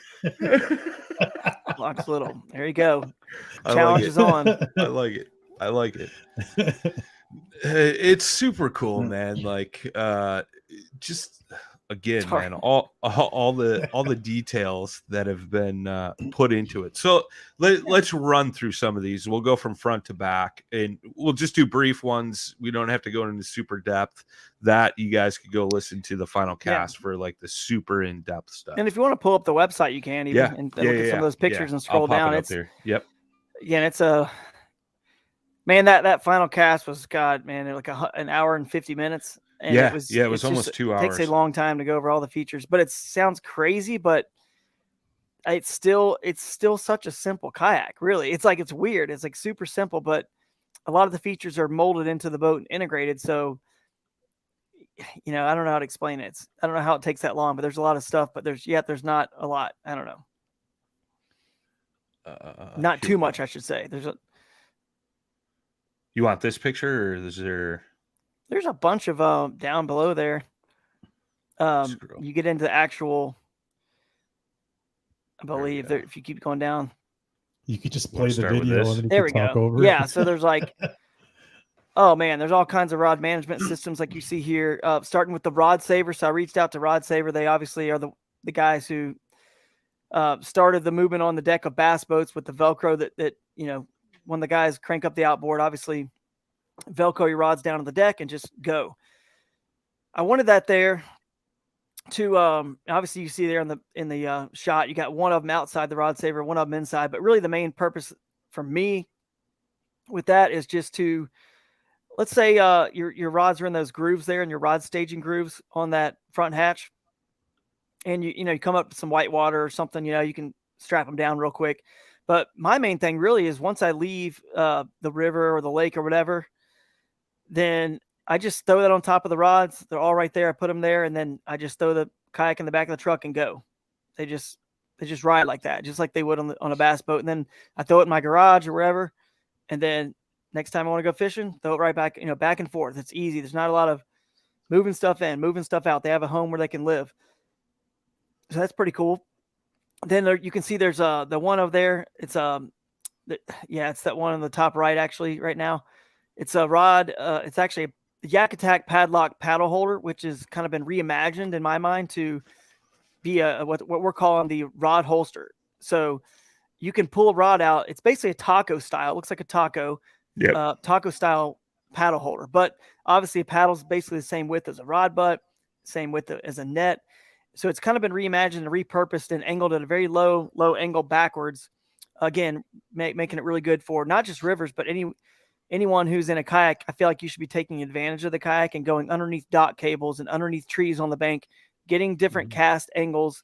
Locks Little. There you go. Challenge is on. I like it. It's super cool, man. Like, just again, man, all the details that have been put into it. So let's run through some of these. We'll go from front to back, and we'll just do brief ones. We don't have to go into super depth. That you guys could go listen to the final cast for like the super in-depth stuff. And if you want to pull up the website, you can even and look at some of those pictures and scroll down. It's there. Yep. Yeah, and it's man, that final cast was like an hour and 50 minutes. And it was almost 2 hours. It takes a long time to go over all the features, but it sounds crazy, but it's still such a simple kayak, really. It's like, it's weird. It's like super simple, but a lot of the features are molded into the boat and integrated. So, I don't know how to explain it. I don't know how it takes that long, but there's a lot of stuff, but there's not a lot. I don't know. Not too much, I should say. You want this picture, or is there? There's a bunch of down below there. You get into the actual, I believe, if you keep going down. You could just play the video and there we talk go. over. Yeah, so there's like, oh man, there's all kinds of rod management systems like you see here, starting with the Rod Saver. So I reached out to Rod Saver. They obviously are the guys who started the movement on the deck of bass boats with the Velcro that when the guys crank up the outboard, obviously Velcro your rods down on the deck and just go. I wanted that there to obviously you see there in the shot, you got one of them outside the Rod Saver, one of them inside, but really the main purpose for me with that is just to, let's say your rods are in those grooves there, and your rod staging grooves on that front hatch, and you come up to some white water or something, you can strap them down real quick. But my main thing really is once I leave the river or the lake or whatever, then I just throw that on top of the rods. They're all right there. I put them there, and then I just throw the kayak in the back of the truck and go. They just ride like that, just like they would on a bass boat. And then I throw it in my garage or wherever, and then next time I want to go fishing, throw it right back, back and forth. It's easy. There's not a lot of moving stuff in, moving stuff out. They have a home where they can live. So that's pretty cool. Then you can see there's the one over there. It's Yeah, it's that one on the top right, actually, right now. It's a rod. It's actually a Yak Attack padlock paddle holder, which has kind of been reimagined in my mind to be what we're calling the rod holster. So you can pull a rod out. It's basically a taco style. It looks like a taco, taco style paddle holder. But obviously, a paddle is basically the same width as a rod butt, same width as a net. So it's kind of been reimagined and repurposed and angled at a very low angle backwards. Again, making it really good for not just rivers, but anyone who's in a kayak. I feel like you should be taking advantage of the kayak and going underneath dock cables and underneath trees on the bank, getting different cast angles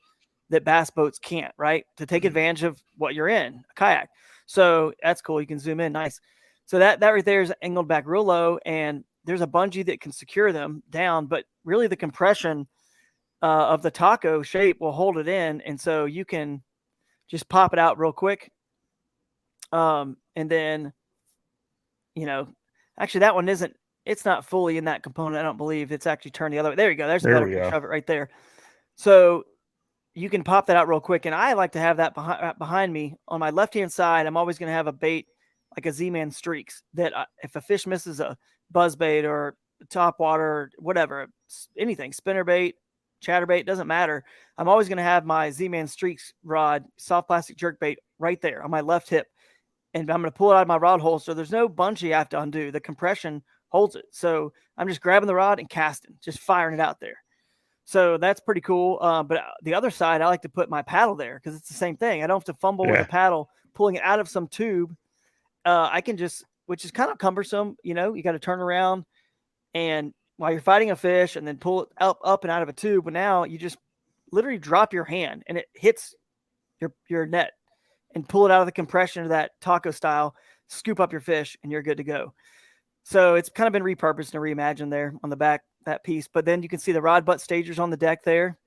that bass boats can't, right? To take advantage of what you're in, a kayak. So that's cool. You can zoom in. Nice. So that right there is angled back real low, and there's a bungee that can secure them down, but really the compression of the taco shape will hold it in. And so you can just pop it out real quick. And then, actually that one it's not fully in that component. I don't believe it's actually turned the other way. There you go. There's a better picture of it right there. So you can pop that out real quick. And I like to have that behind me on my left-hand side. I'm always going to have a bait like a Z-Man Streaks that if a fish misses a buzz bait or top water, or whatever, anything, spinner bait, chatterbait, doesn't matter. I'm always going to have my Z-Man Streaks rod, soft plastic jerk bait right there on my left hip. And I'm going to pull it out of my rod holster. There's no bungee I have to undo. The compression holds it. So I'm just grabbing the rod and casting, just firing it out there. So that's pretty cool. But the other side, I like to put my paddle there because it's the same thing. I don't have to fumble with a paddle, pulling it out of some tube. I can just, which is kind of cumbersome, you got to turn around and while you're fighting a fish and then pull it up and out of a tube. But now you just literally drop your hand and it hits your net and pull it out of the compression of that taco style, scoop up your fish, and you're good to go. So it's kind of been repurposed and reimagined there on the back, that piece. But then you can see the rod butt stagers on the deck there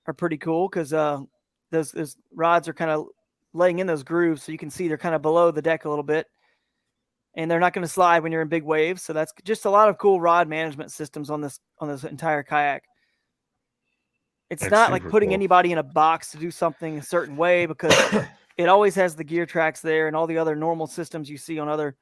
are pretty cool because those rods are kind of laying in those grooves. So you can see they're kind of below the deck a little bit. And they're not going to slide when you're in big waves. So that's just a lot of cool rod management systems on this entire kayak. That's not like putting anybody in a box to do something a certain way because it always has the gear tracks there and all the other normal systems you see on other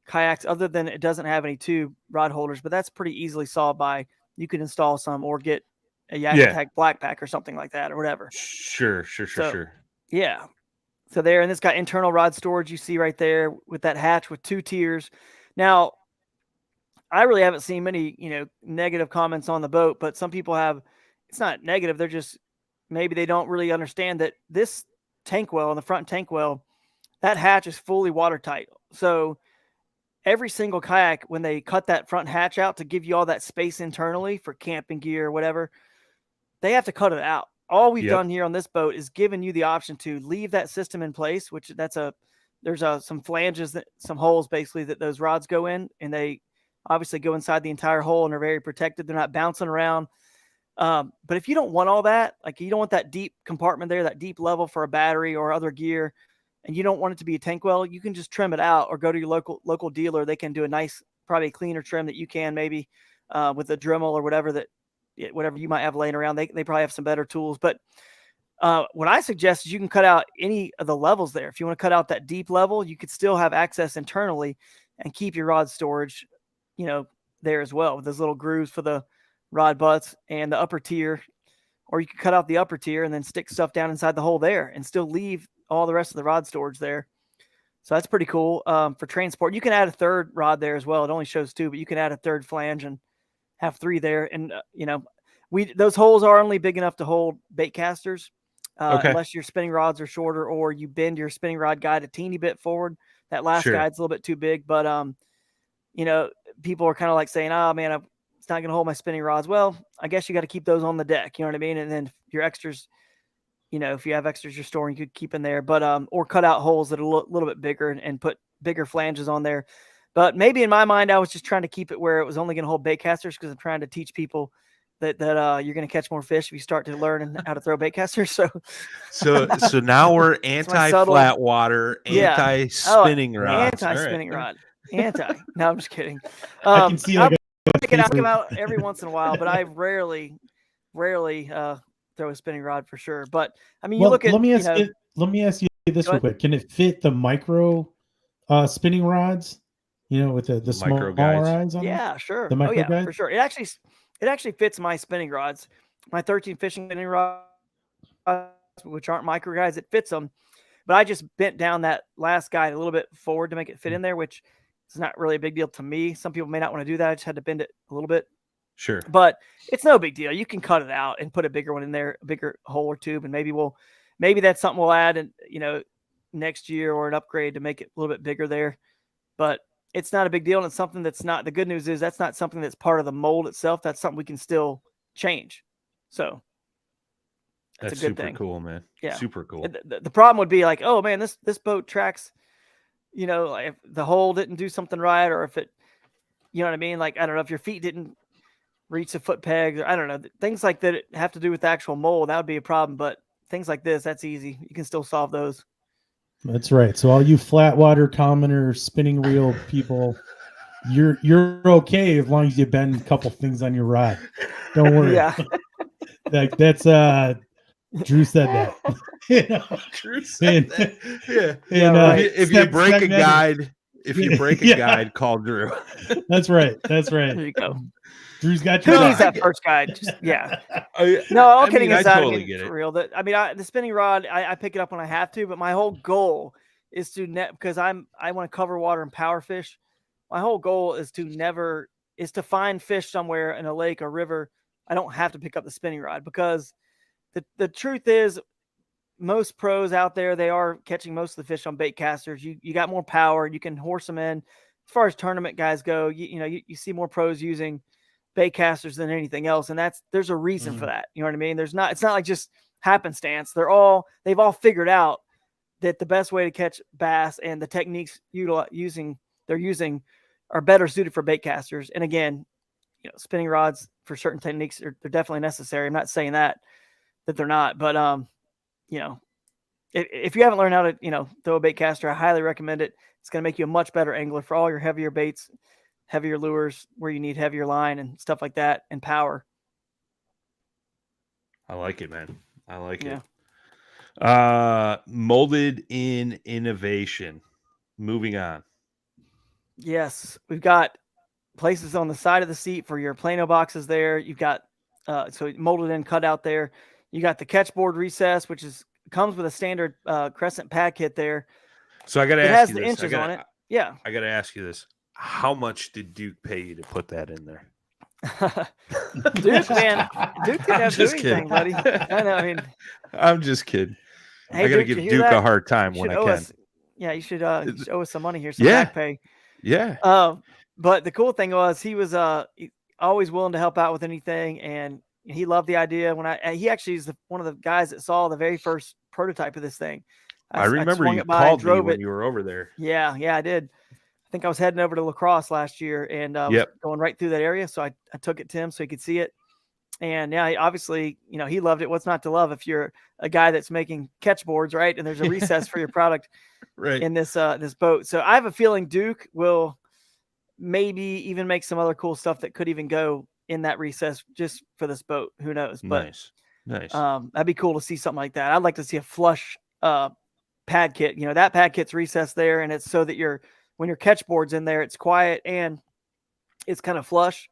kayaks, other than it doesn't have any tube rod holders, but that's pretty easily solved by you can install some or get a Yak Attack Black Pack or something like that or whatever. Sure. Yeah. So there, and it's got internal rod storage you see right there with that hatch with 2 tiers. Now, I really haven't seen many, negative comments on the boat, but some people have. It's not negative. They're just, maybe they don't really understand that this tank well, on the front tank well, that hatch is fully watertight. So every single kayak, when they cut that front hatch out to give you all that space internally for camping gear or whatever, they have to cut it out. All we've done here on this boat is given you the option to leave that system in place, which there's some flanges, some holes basically that those rods go in, and they obviously go inside the entire hole and are very protected. They're not bouncing around. But if you don't want all that, like you don't want that deep compartment there, that deep level for a battery or other gear, and you don't want it to be a tank well, you can just trim it out or go to your local dealer. They can do a nice, probably cleaner trim that you can maybe with a Dremel or whatever you might have laying around. They probably have some better tools. But what I suggest is you can cut out any of the levels there. If you want to cut out that deep level, you could still have access internally and keep your rod storage, there as well with those little grooves for the rod butts and the upper tier, or you could cut out the upper tier and then stick stuff down inside the hole there and still leave all the rest of the rod storage there. So that's pretty cool. For transport, you can add a third rod there as well. It only shows 2, but you can add a third flange and have 3 there. And, those holes are only big enough to hold bait casters, unless your spinning rods are shorter or you bend your spinning rod guide a teeny bit forward. That last guide's a little bit too big, but, people are kind of like saying, oh man, it's not going to hold my spinning rods. Well, I guess you got to keep those on the deck. You know what I mean? And then your extras, if you have extras you're storing, you could keep in there, but, or cut out holes that are a little bit bigger and put bigger flanges on there. But maybe in my mind, I was just trying to keep it where it was only going to hold bait casters because I'm trying to teach people that you're going to catch more fish if you start to learn how to throw bait casters. So now we're anti-flat water, anti-spinning rod. Anti-spinning rod. No, I'm just kidding. I can see like I can knock him out every once in a while, but I rarely throw a spinning rod for sure. But I mean, you look at. Let me ask you this real quick. Can it fit the micro spinning rods? With the micro smaller guides? eyes on them? Yeah, sure. The micro guides? For sure. It actually fits my spinning rods, my 13 fishing spinning rods, which aren't micro guides. It fits them, but I just bent down that last guide a little bit forward to make it fit in there, which is not really a big deal to me. Some people may not want to do that. I just had to bend it a little bit. Sure. But it's no big deal. You can cut it out and put a bigger one in there, a bigger hole or tube, and maybe that's something we'll add in, next year, or an upgrade to make it a little bit bigger there. But it's not a big deal, and it's something that's not. The good news is that's not something that's part of the mold itself. That's something we can still change. So that's a good super thing. Cool, man. Yeah, super cool. The problem would be like, oh man, this boat tracks. Like if the hole didn't do something right, or if it, you know what I mean. Like I don't know if your feet didn't reach the foot pegs, or I don't know, things like that have to do with the actual mold. That would be a problem. But things like this, that's easy. You can still solve those. That's right. So all you flat water commoner spinning reel people, you're okay as long as you bend a couple things on your rod. Don't worry. Yeah. That's Drew said that. Drew said that. Yeah. Right. If you break a guide, guide, call Drew. That's right. There you go. Drew's got your use that first guide. All kidding aside, totally get it. For real. The spinning rod, I pick it up when I have to, but my whole goal is to because I want to cover water and power fish. My whole goal is to find fish somewhere in a lake or river. I don't have to pick up the spinning rod, because the truth is, most pros out there, they are catching most of the fish on bait casters. You got more power. You can horse them in. As far as tournament guys go, you see more pros using bait casters than anything else, and there's a reason for that. You know what I mean? It's not like just happenstance. They've all figured out that the best way to catch bass and the techniques they're using are better suited for bait casters. And again, spinning rods for certain techniques they're definitely necessary. I'm not saying that they're not, but if you haven't learned how to throw a bait caster, I highly recommend it. It's going to make you a much better angler for all your heavier baits, heavier lures where you need heavier line and stuff like that, and power. I like it, man. I like it. Molded in innovation. Moving on. Yes, we've got places on the side of the seat for your Plano boxes there. You've got so molded in, cut out there. You got the catchboard recess, which comes with a standard crescent pad kit there. So I got to ask you this. It has the inches on it. Yeah. I got to ask you this. How much did Duke pay you to put that in there? Duke didn't have to do anything, buddy. I know. I mean, I'm just kidding. Hey, I got to give Duke a hard time when I can. You should owe us some money here, some back pay. Yeah. But the cool thing was he was always willing to help out with anything, and he loved the idea. He actually is one of the guys that saw the very first prototype of this thing. I remember you called me when you were over there. Yeah, I did. I think I was heading over to La Crosse last year, and was going right through that area. So I took it to him so he could see it. And yeah, obviously, he loved it. What's not to love if you're a guy that's making catch boards, right? And there's a recess for your product right in this boat. So I have a feeling Duke will maybe even make some other cool stuff that could even go in that recess just for this boat. Who knows? But nice. That'd be cool to see something like that. I'd like to see a flush pad kit. That pad kit's recessed there, and it's so that when your catch board's in there, it's quiet and it's kind of flush.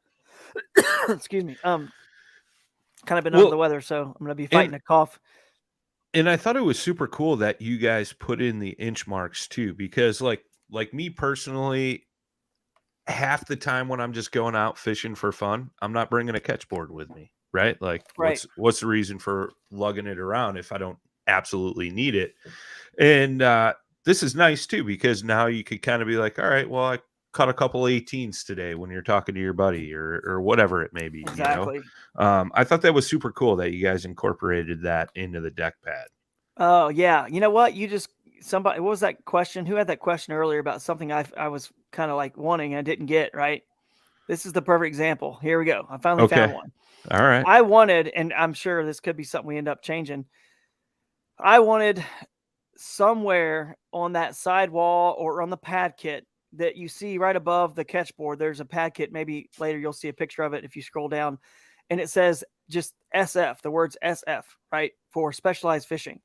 Excuse me. Kind of been under the weather, so I'm going to be fighting a cough. And I thought it was super cool that you guys put in the inch marks too, because like me personally, half the time when I'm just going out fishing for fun, I'm not bringing a catch board with me, right? Like what's the reason for lugging it around if I don't absolutely need it? And this is nice too, because now you could kind of be like, all right, well, I caught a couple 18s today when you're talking to your buddy or whatever it may be. Exactly. I thought that was super cool that you guys incorporated that into the deck pad. Oh yeah. You know what? What was that question? Who had that question earlier about something I was kind of like wanting and I didn't get, right? This is the perfect example. Here we go. I finally found one. All right. I wanted, and I'm sure this could be something we end up changing. I wanted somewhere on that sidewall or on the pad kit that you see right above the catch board, there's a pad kit. Maybe later you'll see a picture of it if you scroll down, and it says just SF, the words SF, right, for specialized fishing.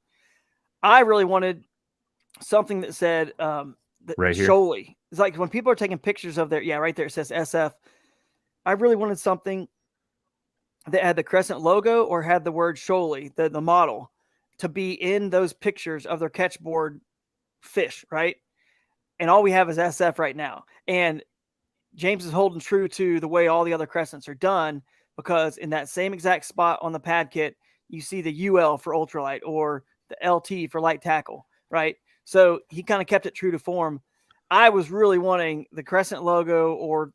I really wanted something that said right here. Shoalie. It's like when people are taking pictures of right there it says SF. I really wanted something that had the Crescent logo or had the word Shoalie, the model, to be in those pictures of their catchboard fish, right? And all we have is SF right now. And James is holding true to the way all the other Crescents are done, because in that same exact spot on the pad kit, you see the UL for ultralight or the LT for light tackle, right? So he kind of kept it true to form. I was really wanting the Crescent logo or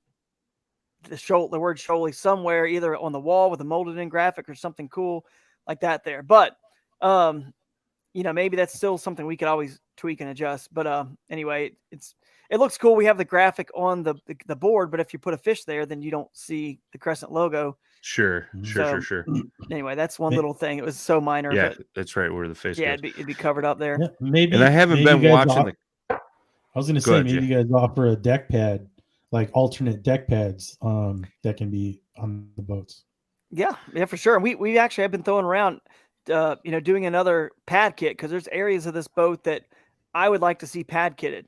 the word Shoalie somewhere, either on the wall with a molded in graphic or something cool like that there. But, maybe that's still something we could always tweak and adjust. But anyway, it looks cool. We have the graphic on the board, but if you put a fish there, then you don't see the Crescent logo. Sure. Anyway, that's one little thing. It was so minor. Yeah, but that's right where the fish goes. It'd be covered up there. Yeah, maybe. And I haven't been watching I was going to say, maybe you guys offer a deck pad, like alternate deck pads that can be on the boats. Yeah, for sure. We actually have been throwing around, doing another pad kit, because there's areas of this boat that I would like to see pad kitted.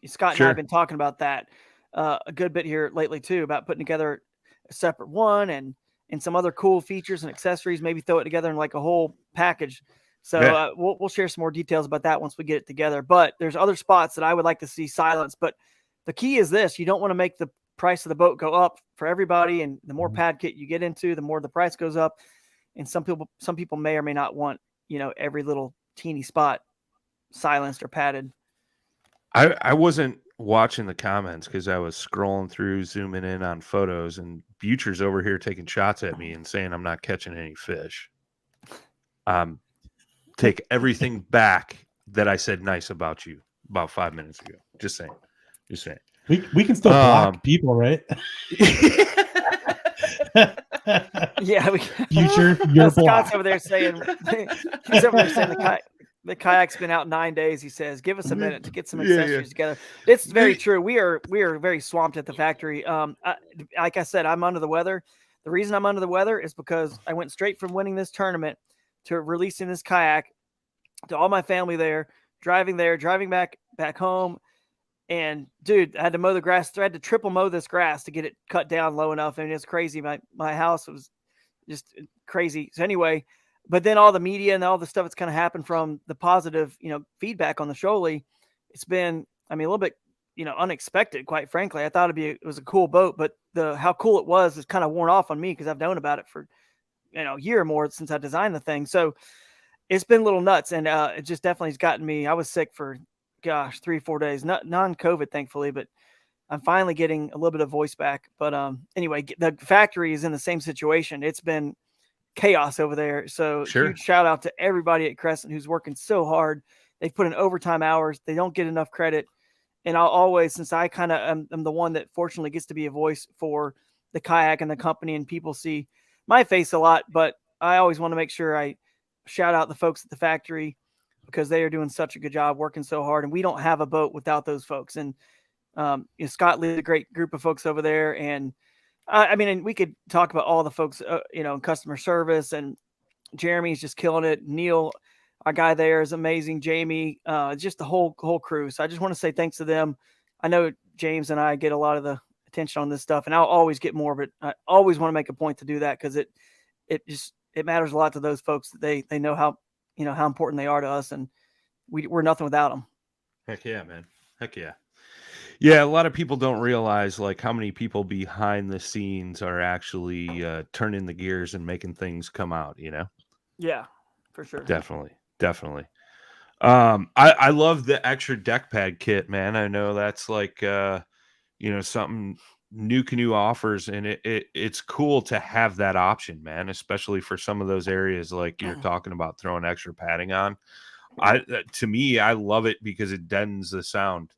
Scott and I have been talking about that a good bit here lately too, about putting together a separate one and some other cool features and accessories. Maybe throw it together in like a whole package. So we'll share some more details about that once we get it together. But there's other spots that I would like to see silence. But the key is this: you don't want to make the price of the boat go up for everybody, and the more pad kit you get into, the more the price goes up. And some people may or may not want every little teeny spot silenced or padded. I wasn't watching the comments because I was scrolling through, zooming in on photos, and Butcher's over here taking shots at me and saying I'm not catching any fish. Take everything back that I said nice about you about 5 minutes ago. Just saying. We can still block people, right? Yeah, Future, you're Scott's over there saying he's over there saying the kayak's been out 9 days. He says, "Give us a minute to get some accessories together." It's very true. We are very swamped at the factory. Like I said, I'm under the weather. The reason I'm under the weather is because I went straight from winning this tournament to releasing this kayak to all my family there, driving back home. And dude, I had to mow the grass. I had to triple mow this grass to get it cut down low enough. I mean, it's crazy. My house was just crazy. So anyway, but then all the media and all the stuff that's kind of happened from the positive, feedback on the Shoalie, it's been, a little bit, unexpected, quite frankly. I thought it was a cool boat, but how cool it was is kind of worn off on me because I've known about it for, a year or more since I designed the thing. So it's been a little nuts, and it just definitely has gotten me. I was sick for 3-4 days, not non-COVID, thankfully, but I'm finally getting a little bit of voice back. But anyway, the factory is in the same situation. It's been chaos over there. So huge shout out to everybody at Crescent who's working so hard. They've put in overtime hours. They don't get enough credit. And I'll always, since I kind of am the one that fortunately gets to be a voice for the kayak and the company, and people see my face a lot, but I always want to make sure I shout out the folks at the factory, because they are doing such a good job, working so hard. And we don't have a boat without those folks. And Scott leads a great group of folks over there. And and we could talk about all the folks, in customer service, and Jeremy's just killing it. Neil, our guy there, is amazing. Jamie, just the whole crew. So I just want to say thanks to them. I know James and I get a lot of the attention on this stuff, and I'll always get more, but I always want to make a point to do that, because it matters a lot to those folks that they know how important they are to us, and we're nothing without them. Heck yeah, man. Heck yeah. Yeah, a lot of people don't realize like how many people behind the scenes are actually turning the gears and making things come out, Yeah, for sure. Definitely. I love the extra deck pad kit, man. I know that's like something New Canoe offers, and it's cool to have that option, man, especially for some of those areas like you're talking about throwing extra padding on. To me, I love it because it deadens the sound.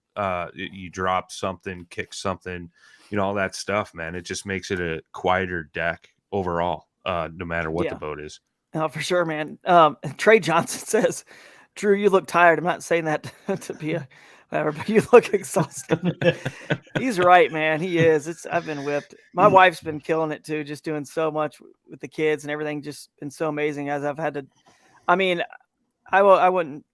You drop something, kick something, all that stuff, man. It just makes it a quieter deck overall, no matter what the boat is. Oh, for sure, man. Trey Johnson says, "Drew, you look tired." I'm not saying that to be a whatever, but you look exhausted. He's right, man. He is. I've been whipped. My wife's been killing it too, just doing so much with the kids and everything. Just been so amazing as I've had to. I wouldn't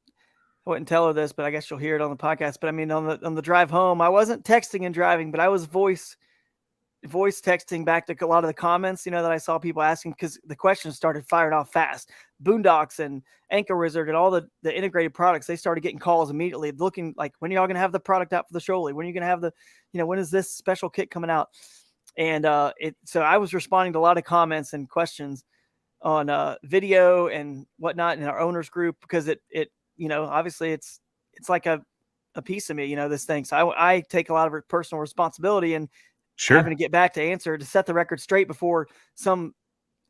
wouldn't tell her this, but I guess you'll hear it on the podcast. But I mean, on the drive home, I wasn't texting and driving, but I was voice texting back to a lot of the comments, that I saw people asking, because the questions started firing off fast. Boondocks and Anchor Wizard and all the integrated products, they started getting calls immediately looking like, when are y'all going to have the product out for the Shoalie? When are you going to have when is this special kit coming out? And so I was responding to a lot of comments and questions on video and whatnot in our owners group, because it obviously it's like a piece of me, this thing. So I take a lot of personal responsibility and having to get back to answer to set the record straight before some,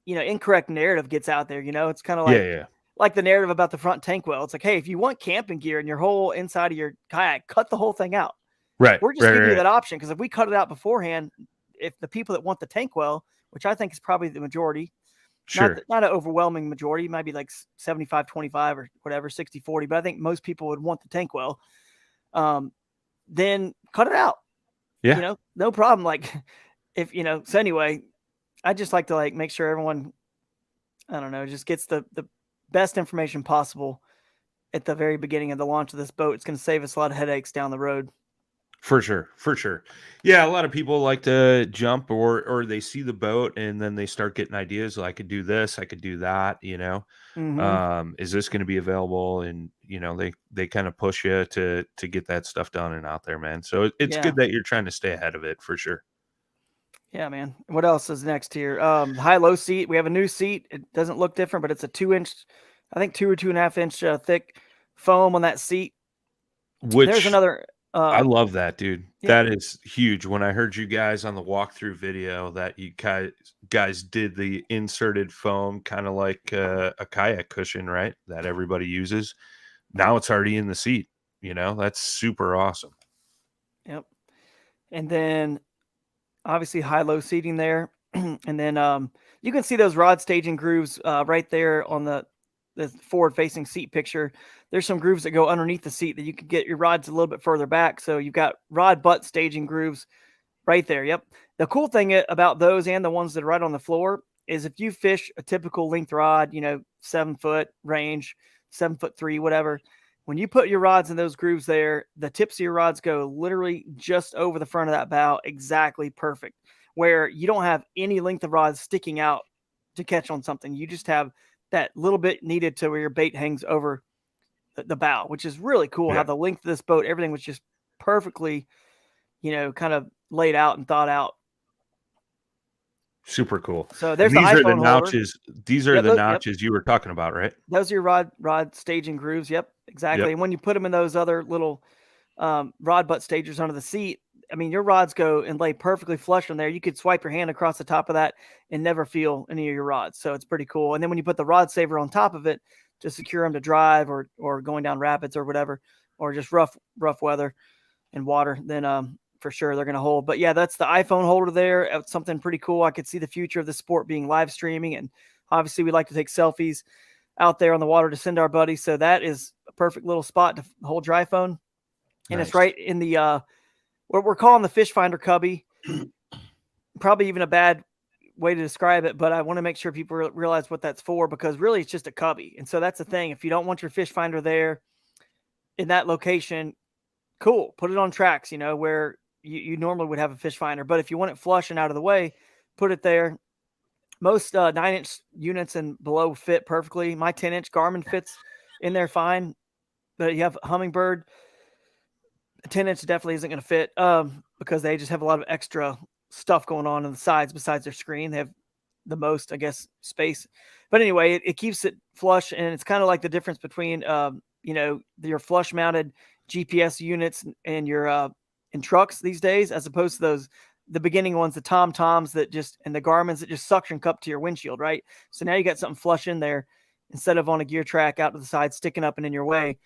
incorrect narrative gets out there. It's kind of like, like the narrative about the front tank well. It's like, hey, if you want camping gear and your whole inside of your kayak, cut the whole thing out. Right. We're just giving you that option, because if we cut it out beforehand, if the people that want the tank well, which I think is probably the majority, not an overwhelming majority, it might be like 75-25 or whatever, 60-40, but I think most people would want the tank well. Then cut it out. Yeah. No problem. Like if, so anyway, I just like to make sure everyone, I don't know, just gets the best information possible at the very beginning of the launch of this boat. It's going to save us a lot of headaches down the road. For sure. Yeah, a lot of people like to jump or they see the boat and then they start getting ideas. Well, I could do this, I could do that, Mm-hmm. Is this going to be available? And they kind of push you to get that stuff done and out there, man. So it's good that you're trying to stay ahead of it, for sure. Yeah, man. What else is next here? High-low seat. We have a new seat. It doesn't look different, but it's a 2-inch, I think 2 or 2.5 inch thick foam on that seat. Which there's another. I love that, dude. Yeah. That is huge. When I heard you guys on the walkthrough video that you guys did the inserted foam, kind of like a kayak cushion, right? That everybody uses. Now it's already in the seat. That's super awesome. Yep. And then obviously high-low seating there. And then you can see those rod staging grooves right there on the forward-facing seat picture. There's some grooves that go underneath the seat that you can get your rods a little bit further back. So you've got rod butt staging grooves right there. Yep. The cool thing about those and the ones that are right on the floor is if you fish a typical length rod, 7-foot range, 7'3", whatever, when you put your rods in those grooves there, the tips of your rods go literally just over the front of that bow, exactly perfect, where you don't have any length of rods sticking out to catch on something. You just have that little bit needed to where your bait hangs over the bow, which is really cool. How the length of this boat, everything was just perfectly, kind of laid out and thought out. Super cool. So there's the iPhone notches. These are the notches you were talking about, right? Those are your rod staging grooves. Yep, exactly. Yep. And when you put them in those other little rod butt stagers under the seat, I mean, your rods go and lay perfectly flush on there. You could swipe your hand across the top of that and never feel any of your rods. So it's pretty cool. And then when you put the rod saver on top of it to secure them to drive or going down rapids or whatever, or just rough weather and water, then for sure they're going to hold. But yeah, that's the iPhone holder there. It's something pretty cool. I could see the future of the sport being live streaming. And obviously we like to take selfies out there on the water to send our buddies. So that is a perfect little spot to hold dry phone. And It's right in the, what we're calling the fish finder cubby. Probably even a bad way to describe it, but I want to make sure people realize what that's for, because really it's just a cubby. And so that's the thing. If you don't want your fish finder there in that location, cool, put it on tracks, where you normally would have a fish finder. But if you want it flush and out of the way, put it there. Most 9-inch units and below fit perfectly. My 10-inch Garmin fits in there fine, but you have Humminbird, a 10-inch definitely isn't going to fit because they just have a lot of extra stuff going on the sides besides their screen. They have the most, I guess, space. But anyway, it keeps it flush, and it's kind of like the difference between your flush mounted GPS units and your in trucks these days, as opposed to the beginning ones, the TomToms and the Garmins that just suction cup to your windshield, right? So now you got something flush in there instead of on a gear track out to the side sticking up and in your way.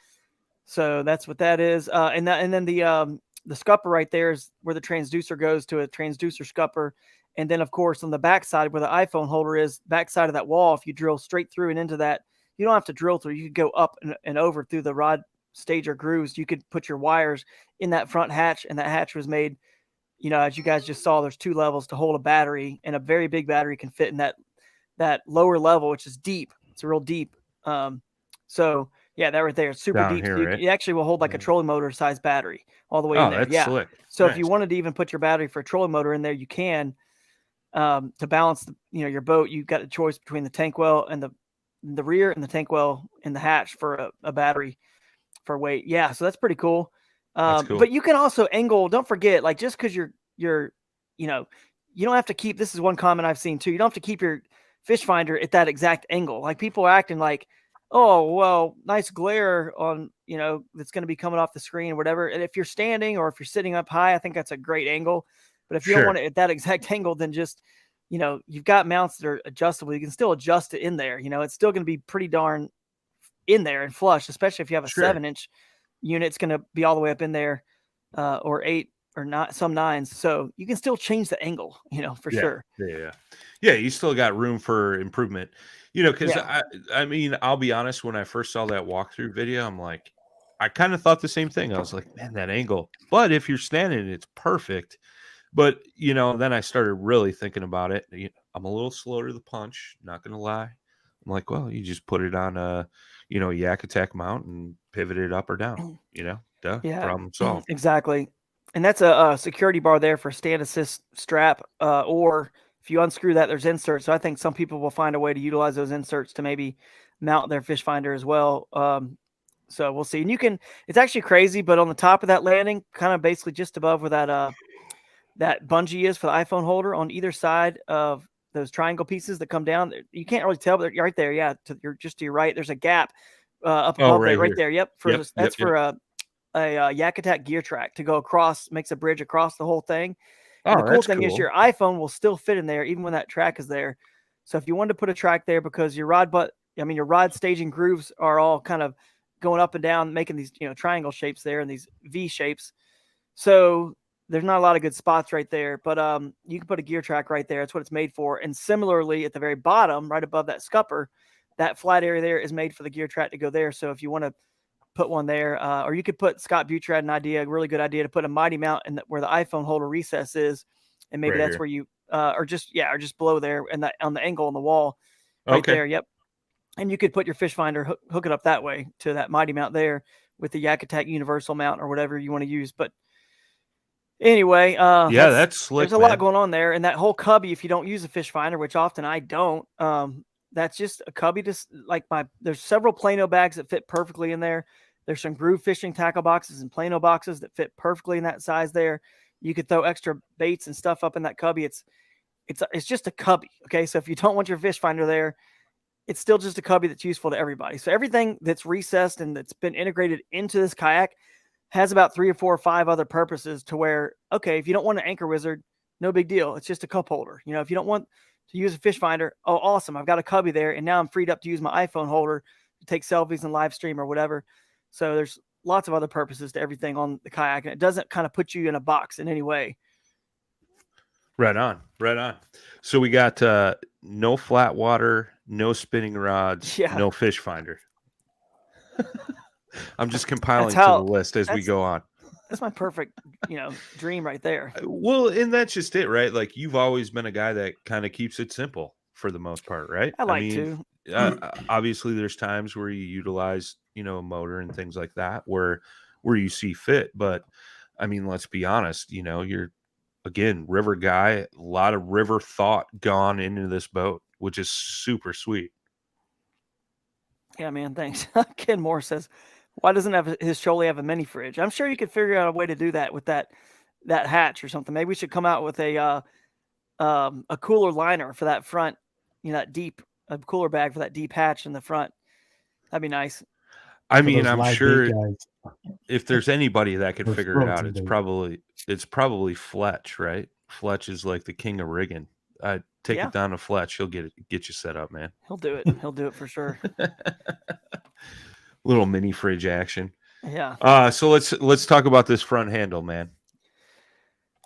So that's what that is. And then the scupper right there is where the transducer goes to a transducer scupper. And then, of course, on the backside where the iPhone holder is, backside of that wall, if you drill straight through and into that, you don't have to drill through. You could go up and over through the rod stager grooves. You could put your wires in that front hatch, and that hatch was made, as you guys just saw, there's 2 levels to hold a battery, and a very big battery can fit in that lower level, which is deep. It's a real deep. So Yeah, that right there. It's super Down deep. here, So right? it actually will hold like a trolling motor size battery all the way in Oh, there. that's Yeah. slick. So if Nice. you wanted to even put your battery for a trolling motor in there, you can. To balance your boat, you've got a choice between the tank well and the rear and the tank well in the hatch for a battery for weight. Yeah, so that's pretty cool. That's cool. But you can also angle. Don't forget, like just because you're you don't have to keep. This is one comment I've seen too. You don't have to keep your fish finder at that exact angle. Like people are acting like, oh well, nice glare on that's going to be coming off the screen or whatever. And if you're standing or if you're sitting up high, I think that's a great angle. But if you don't want it at that exact angle, then just you've got mounts that are adjustable. You can still adjust it in there. It's still going to be pretty darn in there and flush, especially if you have a 7-inch unit. It's going to be all the way up in there, or 8 or not, some 9s. So you can still change the angle, for sure. Yeah. You still got room for improvement, because I mean, I'll be honest, when I first saw that walkthrough video, I'm like, I kind of thought the same thing. I was like, man, that angle. But if you're standing, it's perfect. But, then I started really thinking about it. I'm a little slow to the punch, not going to lie. I'm like, well, you just put it on a Yak Attack mount and pivot it up or down, problem solved. Exactly. And that's a security bar there for stand assist strap, or if you unscrew that, there's inserts. So I think some people will find a way to utilize those inserts to maybe mount their fish finder as well. So we'll see. And it's actually crazy, but on the top of that landing, kind of basically just above where that bungee is for the iPhone holder, on either side of those triangle pieces that come down, you can't really tell, but right there. Yeah. To your right, there's a gap up above right there. Yep. That's for a Yak Attack gear track to go across, makes a bridge across the whole thing. And the cool thing is your iPhone will still fit in there even when that track is there. So if you wanted to put a track there, because your rod staging grooves are all kind of going up and down, making these triangle shapes there and these V shapes. So there's not a lot of good spots right there, but you can put a gear track right there. That's what it's made for. And similarly, at the very bottom, right above that scupper, that flat area there is made for the gear track to go there. So if you want to put one there, or you could put, Scott Butcher had a really good idea to put a mighty mount in where the iPhone holder recess is, and maybe that's where you or just below there and that on the angle on the wall right there. Yep. And you could put your fish finder, hook it up that way to that mighty mount there with the Yak Attack universal mount or whatever you want to use. But anyway, that's slick. There's a lot going on there, and that whole cubby, if you don't use a fish finder, which often I don't, that's just a cubby. There's several Plano bags that fit perfectly in there. There's some groove fishing tackle boxes and Plano boxes that fit perfectly in that size there. You could throw extra baits and stuff up in that cubby. It's just a cubby. Okay. So if you don't want your fish finder there, it's still just a cubby that's useful to everybody. So everything that's recessed and that's been integrated into this kayak has about 3 or 4 or 5 other purposes, to where, okay, if you don't want an anchor wizard, no big deal. It's just a cup holder. If you don't want to use a fish finder, oh, awesome, I've got a cubby there, and now I'm freed up to use my iPhone holder to take selfies and live stream or whatever. So there's lots of other purposes to everything on the kayak, and it doesn't kind of put you in a box in any way. Right on. So we got no flat water, no spinning rods, no fish finder. I'm just compiling to the list as we go on. That's my perfect, dream right there. Well, and that's just it, right? Like, you've always been a guy that kind of keeps it simple for the most part, right? I like to. Obviously, there's times where you utilize, a motor and things like that where you see fit. But I mean, let's be honest, you're, again, river guy, a lot of river thought gone into this boat, which is super sweet. Yeah, man, thanks. Ken Moore says, why doesn't his trolley have a mini fridge? I'm sure you could figure out a way to do that with that hatch or something. Maybe we should come out with a cooler liner for that front, a cooler bag for that deep hatch in the front. That'd be nice. I mean, I'm sure if there's anybody that could figure it out, it's probably Fletch, right? Fletch is like the king of rigging. Take it down to Fletch. He'll get you set up, man. He'll do it. He'll do it for sure. Little mini fridge action. Yeah. So let's talk about this front handle, man.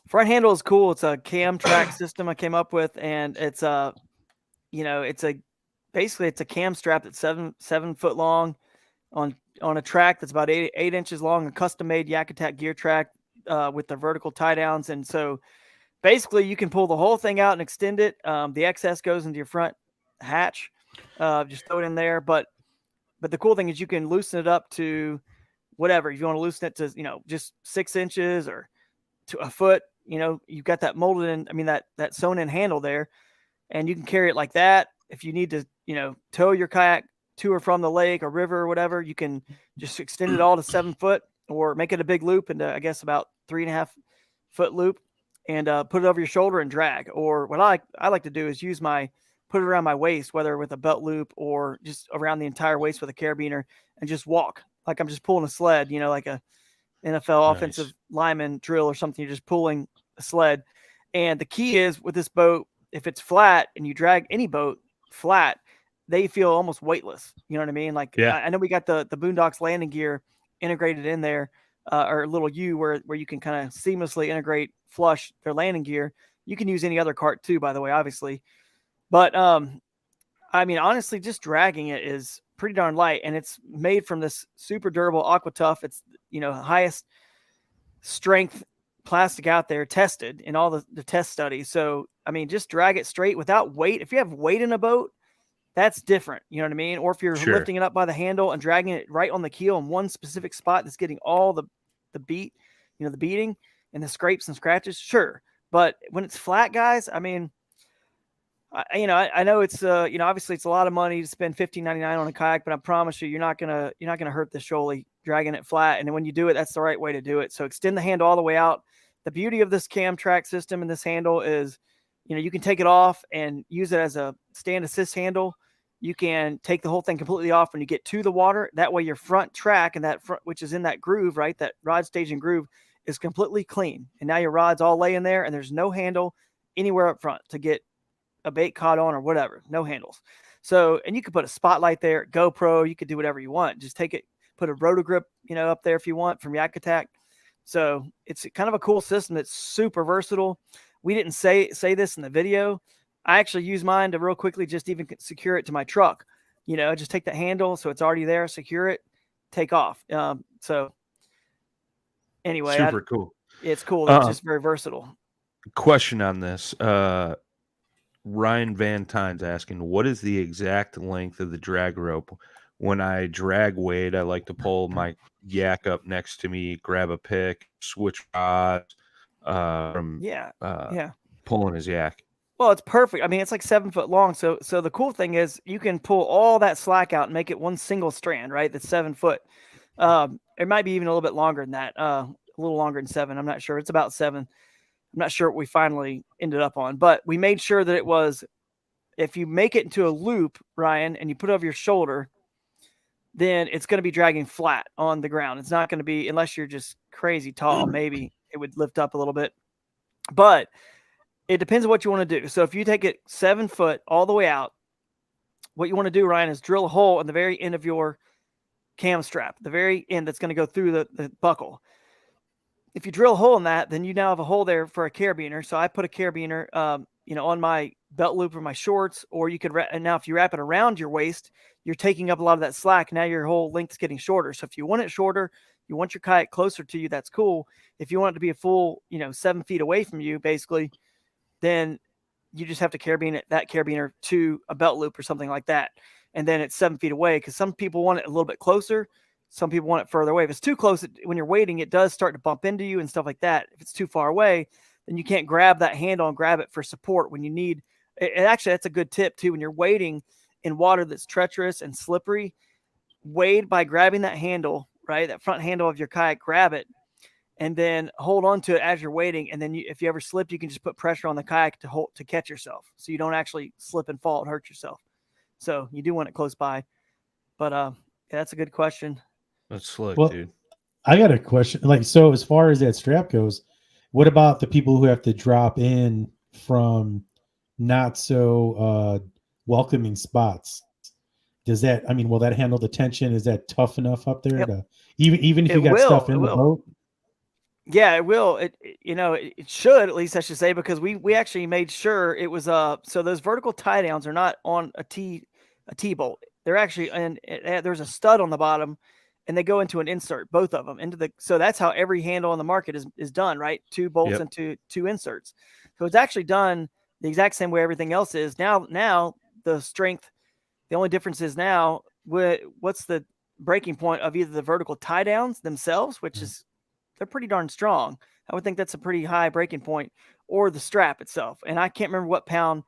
Front handle is cool. It's a cam track system I came up with, and it's basically a cam strap that's 7 foot long on a track that's about 8 inches long, a custom made Yak Attack gear track with the vertical tie downs. And so basically you can pull the whole thing out and extend it. The excess goes into your front hatch. Just throw it in there. But But the cool thing is you can loosen it up to whatever. If you want to loosen it to, just 6 inches or to a foot, you've got that molded in, that sewn in handle there, and you can carry it like that. If you need to, tow your kayak to or from the lake or river or whatever, you can just extend it all to 7 foot or make it a big loop into, I guess, about 3.5 foot loop and put it over your shoulder and drag. Or what I like to do is put it around my waist, whether with a belt loop or just around the entire waist with a carabiner, and just walk like I'm just pulling a sled, like a NFL offensive lineman drill or something. You're just pulling a sled. And the key is with this boat, if it's flat and you drag any boat flat, they feel almost weightless. You know what I mean? Like, I know we got the Boondocks landing gear integrated in there, or a little U where you can kind of seamlessly integrate flush their landing gear. You can use any other cart too, by the way, obviously. But, honestly, just dragging it is pretty darn light, and it's made from this super durable Aqua Tough. It's, highest strength plastic out there, tested in all the test studies. So, just drag it straight without weight. If you have weight in a boat, that's different. You know what I mean? Or if you're lifting it up by the handle and dragging it right on the keel in one specific spot that's getting all the beat, the beating and the scrapes and scratches, sure. But when it's flat, guys, I know it's obviously it's a lot of money to spend $15.99 on a kayak, but I promise you're not gonna hurt the shoalie dragging it flat. And then when you do it, that's the right way to do it. So extend the handle all the way out. The beauty of this cam track system and this handle is, you can take it off and use it as a stand assist handle. You can take the whole thing completely off when you get to the water. That way your front track and that front, which is in that groove, right? That rod staging groove is completely clean. And now your rod's all laying there and there's no handle anywhere up front to get a bait caught on or whatever. No handles. So, and you could put a spotlight there, GoPro, you could do whatever you want. Just take it, put a roto grip, up there if you want from Yak Attack. So it's kind of a cool system that's super versatile. We didn't say this in the video. I actually use mine to real quickly just even secure it to my truck. Just take the handle so it's already there, secure it, take off. So anyway, super cool. It's cool. It's just very versatile. Question on this. Ryan Van Tyne's asking, what is the exact length of the drag rope? When I drag weight, I like to pull my yak up next to me, grab a pick, switch rods from pulling his yak. Well, it's perfect. It's like 7 foot long. So the cool thing is you can pull all that slack out and make it one single strand, right? That's 7 foot. It might be even a little bit longer than that. A little longer than 7. I'm not sure. It's about 7. I'm not sure what we finally ended up on, but we made sure that it was, if you make it into a loop, Ryan, and you put it over your shoulder, then it's going to be dragging flat on the ground. It's not going to be, unless you're just crazy tall, maybe it would lift up a little bit, but it depends on what you want to do. So if you take it 7 foot all the way out, what you want to do, Ryan, is drill a hole in the very end of your cam strap, the very end that's going to go through the buckle. If you drill a hole in that, then you now have a hole there for a carabiner. So I put a carabiner, on my belt loop or my shorts, or you could, and now if you wrap it around your waist, you're taking up a lot of that slack. Now your whole length's getting shorter. So if you want it shorter, you want your kayak closer to you, that's cool. If you want it to be a full, 7 feet away from you, basically, then you just have to carabiner that carabiner to a belt loop or something like that. And then it's 7 feet away, because some people want it a little bit closer. Some people want it further away. If it's too close, when you're waiting, it does start to bump into you and stuff like that. If it's too far away, then you can't grab that handle and grab it for support when you need it. Actually, that's a good tip too. When you're wading in water that's treacherous and slippery, wade by grabbing that handle, right? That front handle of your kayak, grab it, and then hold on to it as you're wading. And then if you ever slip, you can just put pressure on the kayak to catch yourself, so you don't actually slip and fall and hurt yourself. So you do want it close by. But that's a good question. That's slick, dude. I got a question. So as far as that strap goes, what about the people who have to drop in from not so welcoming spots? Does that, will that handle the tension? Is that tough enough up there? Yep. Even if you got stuff in the boat? Yeah, it will. It should, at least I should say, because we actually made sure it was so those vertical tie downs are not on a T bolt. They're actually, and there's a stud on the bottom, and they go into an insert, both of them so that's how every handle on the market is done, right? 2 bolts into 2 inserts. So it's actually done the exact same way everything else is. Now the strength, the only difference is now what's the breaking point of either the vertical tie downs themselves, which is they're pretty darn strong. I would think that's a pretty high breaking point, or the strap itself. And I can't remember what pound,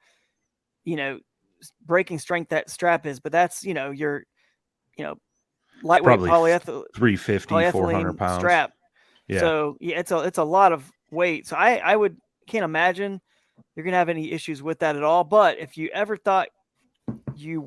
breaking strength that strap is, but that's, your, lightweight Probably 350, 400 polyethylene pounds. strap. Yeah. So yeah, it's a lot of weight. So I can't imagine you're going to have any issues with that at all. But if you ever thought you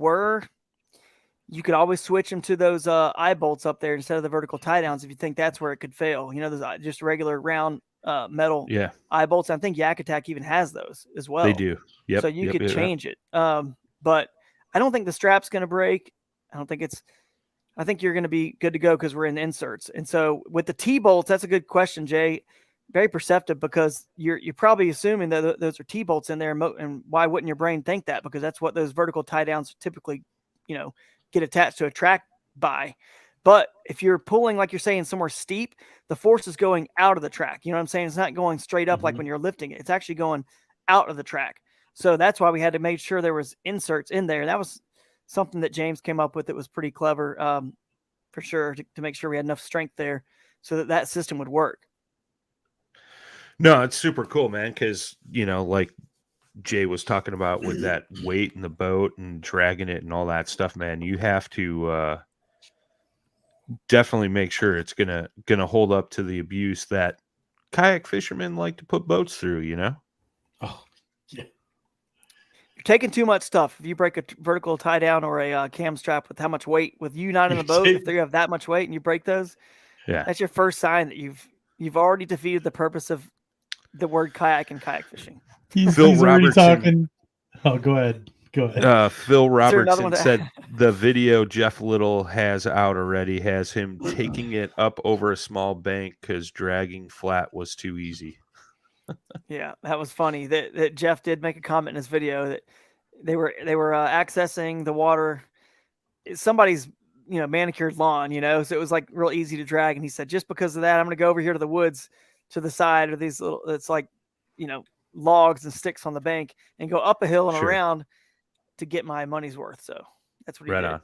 could always switch them to those eye bolts up there instead of the vertical tie downs if you think that's where it could fail. Those just regular round metal eye bolts. I think Yak Attack even has those as well. They do. Yep. So you could change it. But I don't think the strap's going to break. I think you're going to be good to go because we're in inserts. And so with the T-bolts, that's a good question, Jay. Very perceptive, because you're probably assuming that those are T-bolts in there. And why wouldn't your brain think that? Because that's what those vertical tie downs typically, get attached to a track by. But if you're pulling, like you're saying, somewhere steep, the force is going out of the track. You know what I'm saying? It's not going straight up like when you're lifting it. It's actually going out of the track. So that's why we had to make sure there was inserts in there. That was something that James came up with that was pretty clever, for sure, to make sure we had enough strength there so that system would work. No, it's super cool, man, because, like Jay was talking about with that weight in the boat and dragging it and all that stuff, man, you have to definitely make sure it's gonna hold up to the abuse that kayak fishermen like to put boats through, Oh, yeah. You're taking too much stuff. If you break a vertical tie down or a cam strap with how much weight, with you not in the boat, if you have that much weight and you break those, that's your first sign that you've already defeated the purpose of the word kayak and kayak fishing. He's already talking. Oh, go ahead. Phil Robertson said the video Jeff Little has out already has him taking it up over a small bank because dragging flat was too easy. Yeah, that was funny. That Jeff did make a comment in his video that they were accessing the water, somebody's manicured lawn, so it was like real easy to drag. And he said, just because of that, I'm going to go over here to the woods to the side of these little, it's like logs and sticks on the bank, and go up a hill and around to get my money's worth. So that's what he did. On.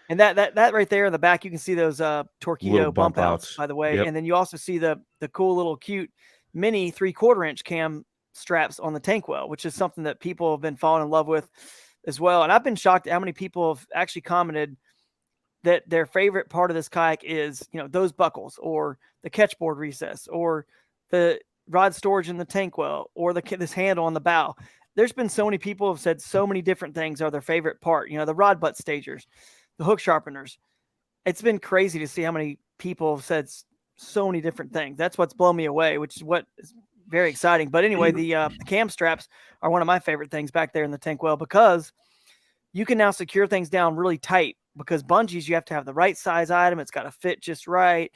And that right there in the back, you can see those Torpedo bump outs, by the way. Yep. And then you also see the cool little cute mini 3/4 inch cam straps on the tank well, which is something that people have been falling in love with as well. And I've been shocked at how many people have actually commented that their favorite part of this kayak is, those buckles, or the catchboard recess, or the rod storage in the tank well, or this handle on the bow. There's been so many people have said so many different things are their favorite part. The rod butt stagers, the hook sharpeners. It's been crazy to see how many people have said so many different things. That's what's blown me away, which is what is very exciting. But anyway, the cam straps are one of my favorite things back there in the tank well, because you can now secure things down really tight, because bungees, you have to have the right size item. It's got to fit just right.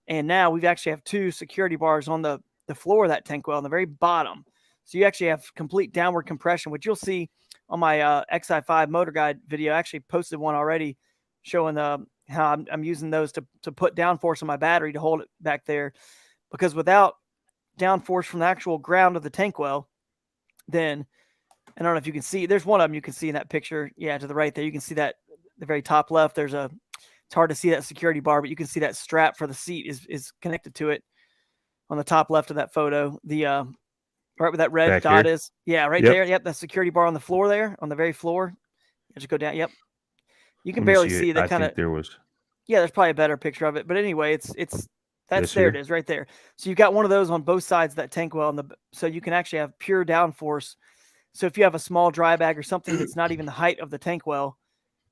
And now we've actually have 2 security bars on the floor of that tank well on the very bottom. So you actually have complete downward compression, which you'll see on my XI5 motor guide video. I actually posted one already showing how I'm using those to put down force on my battery to hold it back there, because without down force from the actual ground of the tank well, then I don't know if you can see, there's one of them you can see in that picture. Yeah, to the right there, you can see that the very top left, it's hard to see that security bar, but you can see that strap for the seat is connected to it on the top left of that photo. The right where that red back dot here is. Yeah, right there. Yep, that security bar on the floor there, on the very floor. Just go down. Yep. You can barely see that kind of. There was. Yeah, there's probably a better picture of it, but anyway, that's there. It is right there. So you've got one of those on both sides of that tank well, so you can actually have pure downforce. So if you have a small dry bag or something that's not even the height of the tank well,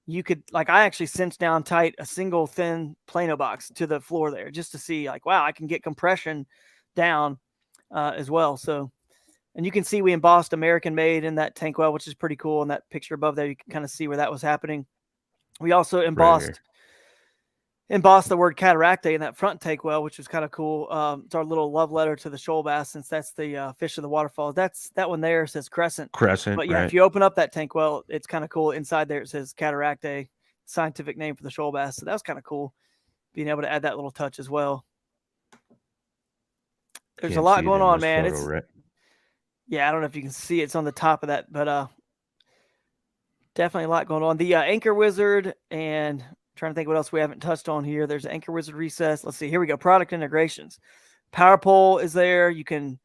you could, like, I actually cinched down tight a single thin Plano box to the floor there, just to see, like, wow, I can get compression down as well. So, and you can see we embossed American made in that tank well, which is pretty cool. In that picture above there, you can kind of see where that was happening. We also embossed the word Cataracte in that front tank well, which was kind of cool. It's our little love letter to the shoal bass, since that's the fish of the waterfall. That one there says Crescent. But yeah, if you open up that tank well, it's kind of cool. Inside there, it says Cataracte, scientific name for the shoal bass. So that was kind of cool, being able to add that little touch as well. There's a lot going on, man. Yeah, I don't know if you can see it. It's on the top of that, but definitely a lot going on. The Anchor Wizard and Trying to think what else we haven't touched on here. There's Anchor Wizard recess. Let's see. Here we go. Product integrations. Power pole is there. You can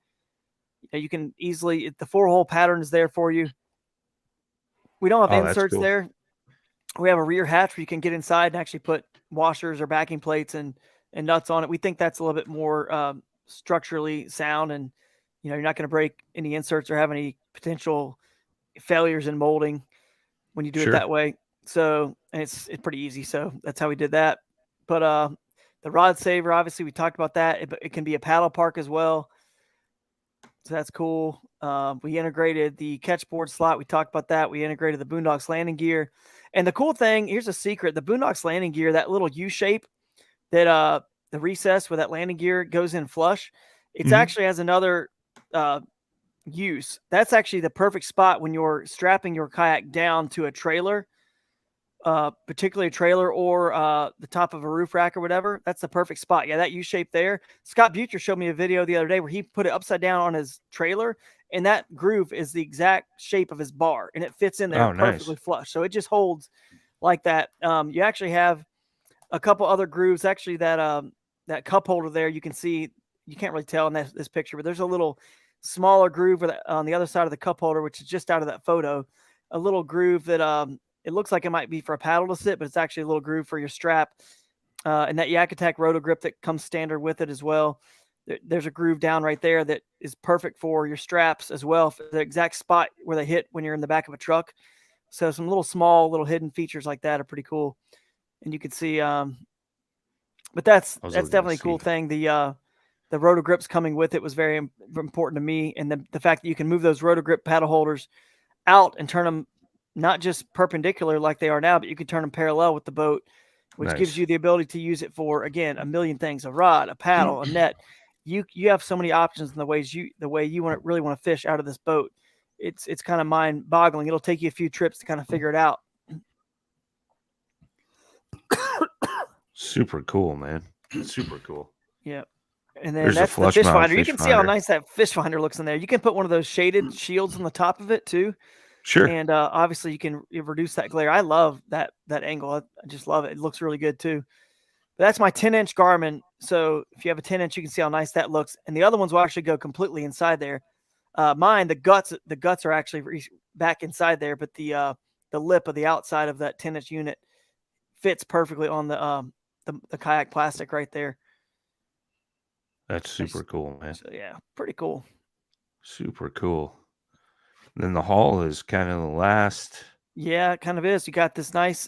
easily, the 4-hole pattern is there for you. We don't have inserts there. We have a rear hatch where you can get inside and actually put washers or backing plates and nuts on it. We think that's a little bit more structurally sound, and you're not going to break any inserts or have any potential failures in molding when you do it that way. So, and it's pretty easy. So that's how we did that. But the rod saver, obviously we talked about that. It can be a paddle park as well. So that's cool. We integrated the catchboard slot. We talked about that. We integrated the Boondocks landing gear. And the cool thing, here's a secret. The Boondocks landing gear, that little U shape that the recess where that landing gear goes in flush, it actually has another use. That's actually the perfect spot when you're strapping your kayak down to a trailer, particularly a trailer or the top of a roof rack or whatever. That's the perfect spot. Yeah, that U shape there. Scott Butcher showed me a video the other day where he put it upside down on his trailer, and that groove is the exact shape of his bar, and it fits in there perfectly flush. So it just holds like that. You actually have a couple other grooves. Actually, that cup holder there, you can see, you can't really tell in this picture, but there's a little smaller groove on the other side of the cup holder, which is just out of that photo, a little groove that it looks like it might be for a paddle to sit, but it's actually a little groove for your strap. And that Yak Attack roto grip that comes standard with it as well. There's a groove down right there that is perfect for your straps as well, for the exact spot where they hit when you're in the back of a truck. So some little hidden features like that are pretty cool. And you can see, but that's definitely a cool thing. The roto grips coming with it was very important to me. And the fact that you can move those roto grip paddle holders out and turn them not just perpendicular like they are now, but you can turn them parallel with the boat, which gives you the ability to use it for, again, a million things: a rod, a paddle, a net. You have so many options in the way you really want to fish out of this boat. It's kind of mind boggling. It'll take you a few trips to kind of figure it out. Super cool, man. Super cool. Yeah. And then that's the fish finder. You can see how nice that fish finder looks in there. You can put one of those shaded shields on the top of it too. Sure. And obviously you can reduce that glare. I love that angle. I just love it. It looks really good too. But that's my 10-inch Garmin. So if you have a 10-inch, you can see how nice that looks. And the other ones will actually go completely inside there. Mine, the guts are actually back inside there, but the lip of the outside of that 10-inch unit fits perfectly on the kayak plastic right there. That's super cool, man. So, yeah, pretty cool. Super cool. And then the hull is kind of the last. Yeah, it kind of is. You got this nice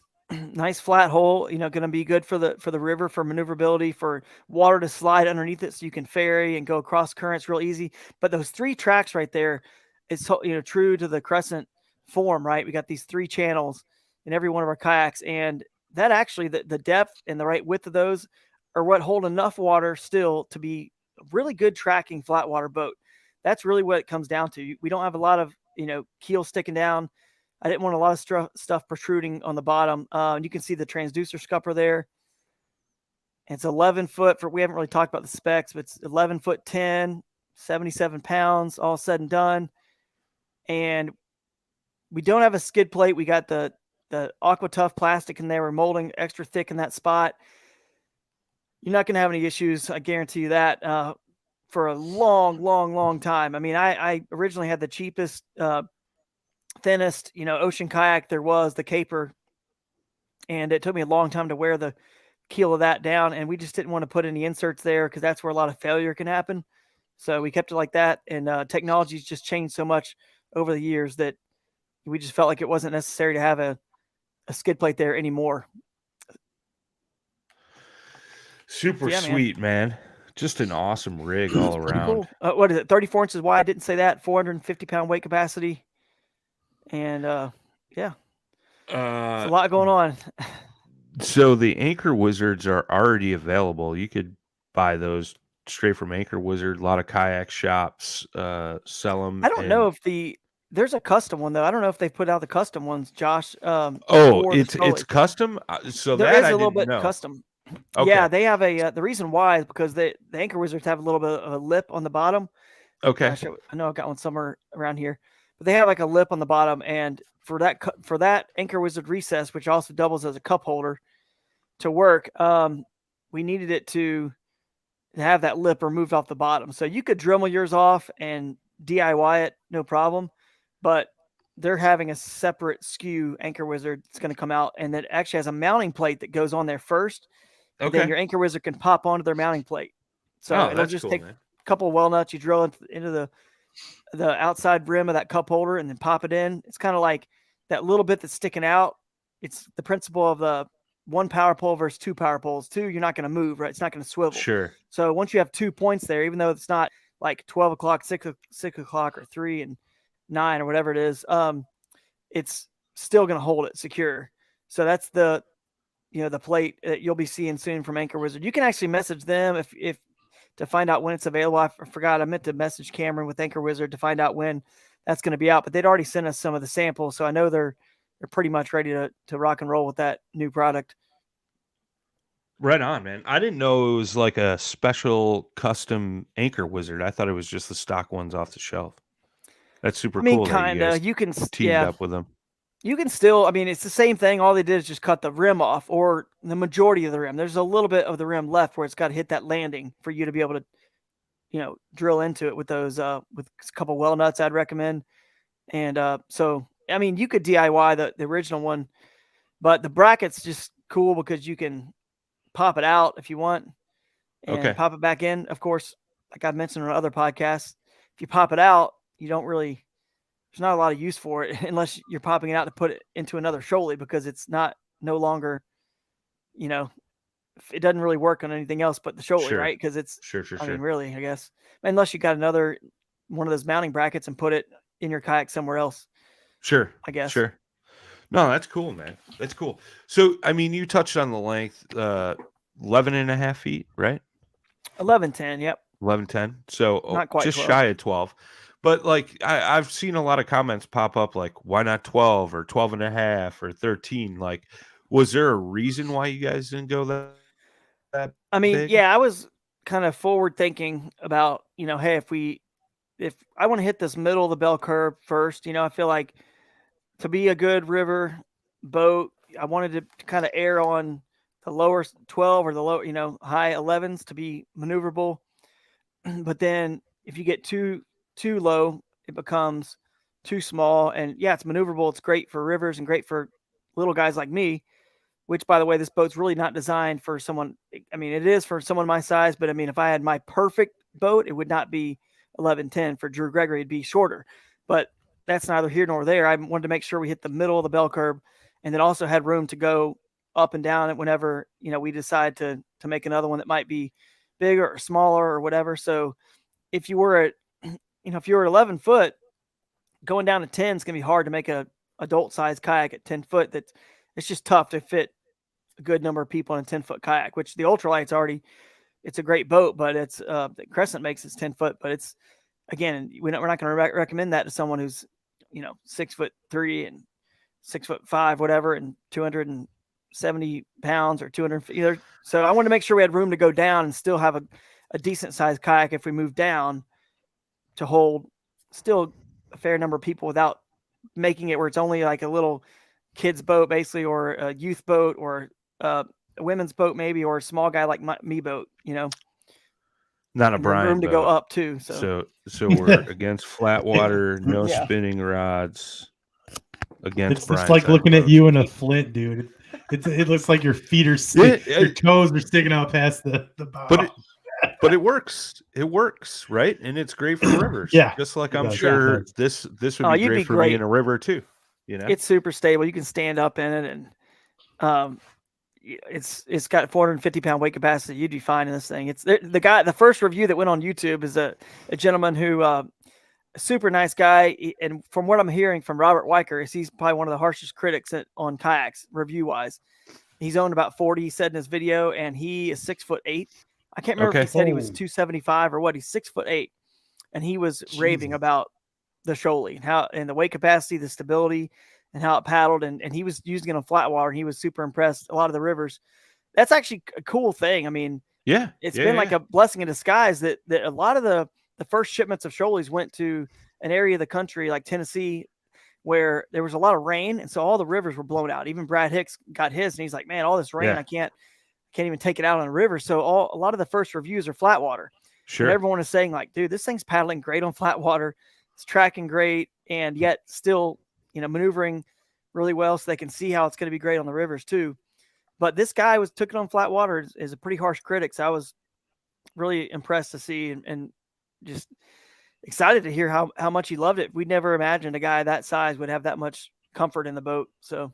flat hull, going to be good for the river, for maneuverability, for water to slide underneath it so you can ferry and go across currents real easy. But those 3 tracks right there, it's true to the Crescent form, right? We got these 3 channels in every one of our kayaks, and that actually, the depth and the right width of those are what hold enough water still to be a really good tracking flat water boat. That's really what it comes down to. We don't have a lot of, keel sticking down. I didn't want a lot of stuff protruding on the bottom. You can see the transducer scupper there. It's 11 foot we haven't really talked about the specs, but it's 11 foot 10, 77 pounds, all said and done. And we don't have a skid plate. We got the Aqua Tough plastic in there. We're molding extra thick in that spot. You're not going to have any issues. I guarantee you that for a long, long, long time. I mean, I originally had the cheapest, thinnest, ocean kayak there was, the Caper. And it took me a long time to wear the keel of that down. And we just didn't want to put any inserts there because that's where a lot of failure can happen. So we kept it like that. And technology's just changed so much over the years that we just felt like it wasn't necessary to have a skid plate there anymore. Super sweet, man. Just an awesome rig all around. Cool. What is it? 34 inches wide. I didn't say that. 450-pound weight capacity. And yeah, there's a lot going on. So the Anchor Wizards are already available. You could buy those straight from Anchor Wizard. A lot of kayak shops sell them. I don't know if there's a custom one though. I don't know if they put out the custom ones, Josh. It's custom. So there that is I a little didn't bit know. custom. Okay. Yeah, they have the reason why is because the Anchor Wizards have a little bit of a lip on the bottom. Okay. Gosh, I know I've got one somewhere around here, but they have like a lip on the bottom, and for that Anchor Wizard recess, which also doubles as a cup holder, to work, we needed it to have that lip removed off the bottom. So you could Dremel yours off and DIY it, no problem. But they're having a separate SKU Anchor Wizard that's going to come out, and that actually has a mounting plate that goes on there first. And then your Anchor Wizard can pop onto their mounting plate. So it'll just take a couple of well nuts. You drill into the outside rim of that cup holder and then pop it in. It's kind of like that little bit that's sticking out. It's the principle of the one power pole versus two power poles. Two, you're not going to move, right? It's not going to swivel. Sure. So once you have 2 points there, even though it's not like 12 o'clock, 6 o'clock, or 3 and 9 or whatever it is, it's still going to hold it secure. So that's the plate that you'll be seeing soon from Anchor Wizard. You can actually message them if to find out when it's available. I forgot. I meant to message Cameron with Anchor Wizard to find out when that's going to be out, but they'd already sent us some of the samples. So I know they're pretty much ready to rock and roll with that new product. Right on, man. I didn't know it was like a special custom Anchor Wizard. I thought it was just the stock ones off the shelf. That's super cool. Kind of. You can teamed up with them. You can still, it's the same thing. All they did is just cut the rim off, or the majority of the rim. There's a little bit of the rim left where it's got to hit that landing for you to be able to, drill into it with those, with a couple well nuts, I'd recommend. And so, you could DIY the original one, but the bracket's just cool because you can pop it out if you want and pop it back in. Of course, like I've mentioned on other podcasts, if you pop it out, there's not a lot of use for it unless you're popping it out to put it into another Scholey, because it's no longer, it doesn't really work on anything else but the Scholey, right? Because it's, sure. Really, I guess, unless you got another one of those mounting brackets and put it in your kayak somewhere else. Sure. I guess. Sure. No, that's cool, man. That's cool. So, you touched on the length, 11.5 feet, right? 11.10. Yep. 11.10. So not quite just close. Shy of 12. But I've seen a lot of comments pop up like, why not 12 or 12.5 or 13? Like, was there a reason why you guys didn't go that big? Yeah, I was kind of forward thinking about, hey, if I want to hit this middle of the bell curve first, I feel like to be a good river boat, I wanted to kind of err on the lower 12 or the low, high 11s to be maneuverable. But then if you get too low, it becomes too small. And yeah, it's maneuverable. It's great for rivers and great for little guys like me, which, by the way, this boat's really not designed for someone. It is for someone my size, but if I had my perfect boat, it would not be 11.10. For Drew Gregory, it'd be shorter, but that's neither here nor there. I wanted to make sure we hit the middle of the bell curve, and then also had room to go up and down it whenever, we decide to make another one that might be bigger or smaller or whatever. So if you were at, if you were at 11 foot, going down to 10 is going to be hard to make a adult size kayak at 10 foot. It's just tough to fit a good number of people in a 10-foot kayak, which the ultralight's it's a great boat, but it's the Crescent makes it's 10 foot, but it's, again, we're not going to recommend that to someone who's 6'3" and 6'5", whatever, and 270 pounds or 200. So I wanted to make sure we had room to go down and still have a decent sized kayak if we move down, to hold still a fair number of people without making it where it's only like a little kid's boat, basically, or a youth boat, or a women's boat maybe, or a small guy like me boat, Not a Brian room boat. to go up too. So we're against flat water, no spinning rods. Against Brian. It's like looking at you in a Flint, dude. It looks like your feet are your toes are sticking out past the bow. But it works. It works, right? And it's great for rivers. Yeah. Just like I'm sure this would be great for me in a river too. It's super stable. You can stand up in it, and it's got 450-pound weight capacity. You'd be fine in this thing. It's the first review that went on YouTube is a gentleman who a super nice guy, and from what I'm hearing from Robert Weicker, he's probably one of the harshest critics on kayaks review wise. He's owned about 40, he said in his video, and he is 6'8". I can't remember if he said he was 275 or what. He's 6'8", and he was raving about the Scholey and the weight capacity, the stability, and how it paddled. And he was using it on flat water, and he was super impressed. A lot of the rivers, that's actually a cool thing. It's been like a blessing in disguise that a lot of the first shipments of Scholeys went to an area of the country like Tennessee, where there was a lot of rain, and so all the rivers were blown out. Even Brad Hicks got his, and he's like, "Man, all this rain, I can't even take it out on the river." So a lot of the first reviews are flat water. Sure. And everyone is saying like, "Dude, this thing's paddling great on flat water. It's tracking great, and yet still, maneuvering really well, so they can see how it's going to be great on the rivers too." But this guy took it on flat water is a pretty harsh critic. So I was really impressed to see and just excited to hear how much he loved it. We never imagined a guy that size would have that much comfort in the boat. So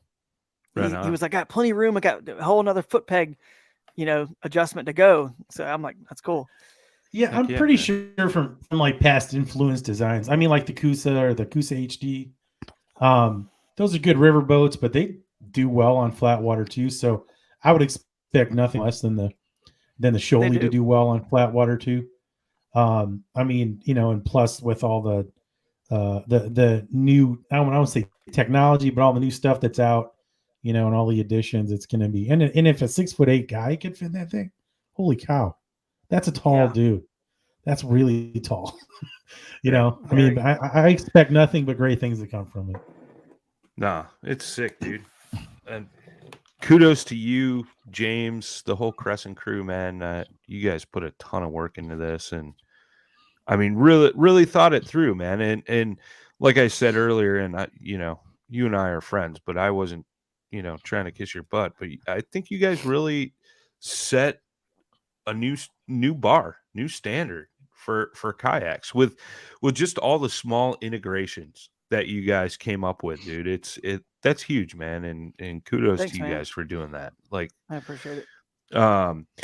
he was like, "I got plenty of room. I got a whole another foot peg, adjustment to go." So I'm like, that's cool. Yeah, I'm pretty sure from like past influence designs. I mean, like the Kusa or the Kusa HD. Those are good river boats, but they do well on flat water too. So I would expect nothing less than the Sholey to do well on flat water too. I mean, and plus with all the new, I don't say technology, but all the new stuff that's out, and all the additions, it's going to be, and if a 6'8" guy could fit that thing, holy cow, that's a tall dude. That's really tall. I mean, I expect nothing but great things to come from it. Nah, it's sick, dude. And kudos to you, James, the whole Crescent crew, man. You guys put a ton of work into this, and I mean, really thought it through, man. And like I said earlier, and you and I are friends, but I wasn't, trying to kiss your butt. But I think you guys really set a new bar, new standard for kayaks with just all the small integrations that you guys came up with, dude. That's huge, man. And kudos to you guys for doing that. Like, I appreciate it.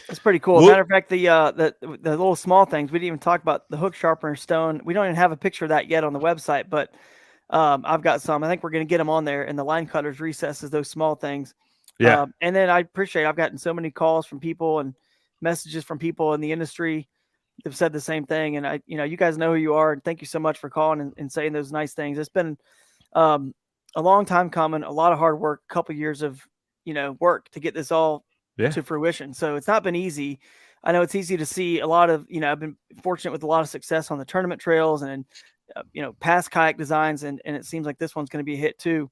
It's pretty cool. Matter of fact, the little small things, we didn't even talk about the hook sharpener stone. We don't even have a picture of that yet on the website, but I've got some. I think we're going to get them on there, and the line cutters recesses, those small things. Yeah. And then I appreciate I've gotten so many calls from people and messages from people in the industry that have said the same thing. And you guys know who you are, and thank you so much for calling and saying those nice things. It's been a long time coming, a lot of hard work, a couple years of work to get this all to fruition. So it's not been easy. I know it's easy to see a lot of, I've been fortunate with a lot of success on the tournament trails and past kayak designs. And it seems like this one's going to be a hit too.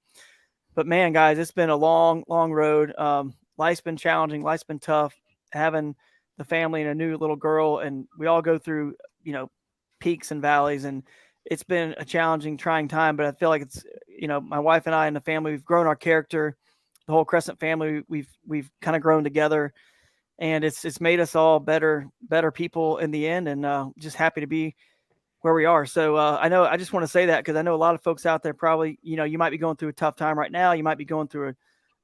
But man, guys, it's been a long, long road. Life's been challenging. Life's been tough. Having the family and a new little girl, and we all go through, peaks and valleys, and it's been a challenging, trying time. But I feel like it's, my wife and I and the family, we've grown our character. The whole Crescent family, we've kind of grown together, and it's made us all better people in the end, and just happy to be where we are. So I just want to say that because I know a lot of folks out there probably, you might be going through a tough time right now. You might be going through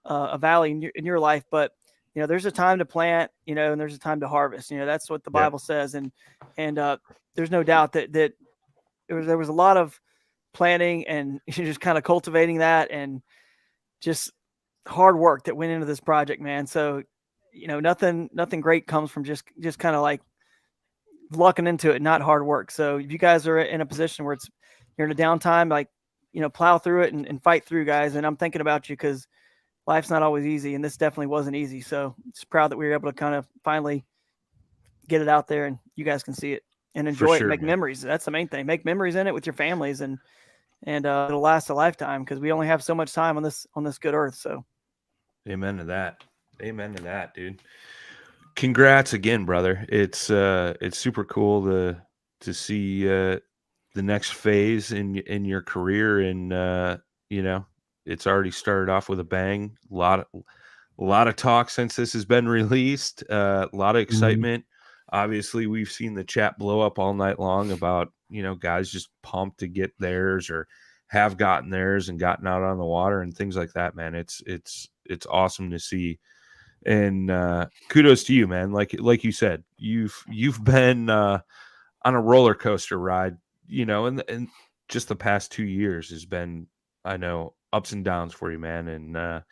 a valley in your life, but there's a time to plant, and there's a time to harvest. That's what the Bible says, and there's no doubt that there was a lot of planting and just kind of cultivating that and just hard work that went into this project, man. So, nothing great comes from just kind of like lucking into it, not hard work. So if you guys are in a position where you're in a downtime, like, plow through it and fight through, guys. And I'm thinking about you because life's not always easy, and this definitely wasn't easy. So just proud that we were able to kind of finally get it out there and you guys can see it and enjoy it and make memories. That's the main thing. Make memories in it with your families, and it'll last a lifetime because we only have so much time on this good earth. So amen to that, dude. Congrats again, brother. It's super cool to see the next phase in your career, and it's already started off with a bang. A lot of talk since this has been released. A lot of excitement. Obviously, we've seen the chat blow up all night long about guys just pumped to get theirs or have gotten theirs and gotten out on the water and things like that. Man, it's awesome to see. And kudos to you, man. Like you said, you've been on a roller coaster ride, and just the past 2 years has been, I know, ups and downs for you, man. And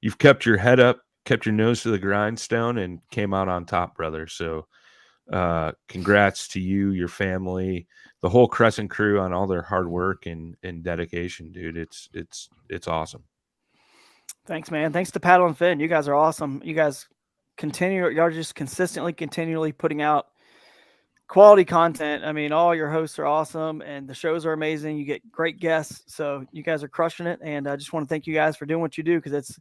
you've kept your head up, kept your nose to the grindstone, and came out on top, brother. So congrats to you, your family, the whole Crescent crew on all their hard work and dedication, dude. It's awesome. Thanks, man. Thanks to Paddle and Fin. You guys are awesome. You guys y'all just continually putting out quality content. I mean, all your hosts are awesome and the shows are amazing. You get great guests. So you guys are crushing it. And I just want to thank you guys for doing what you do. Cause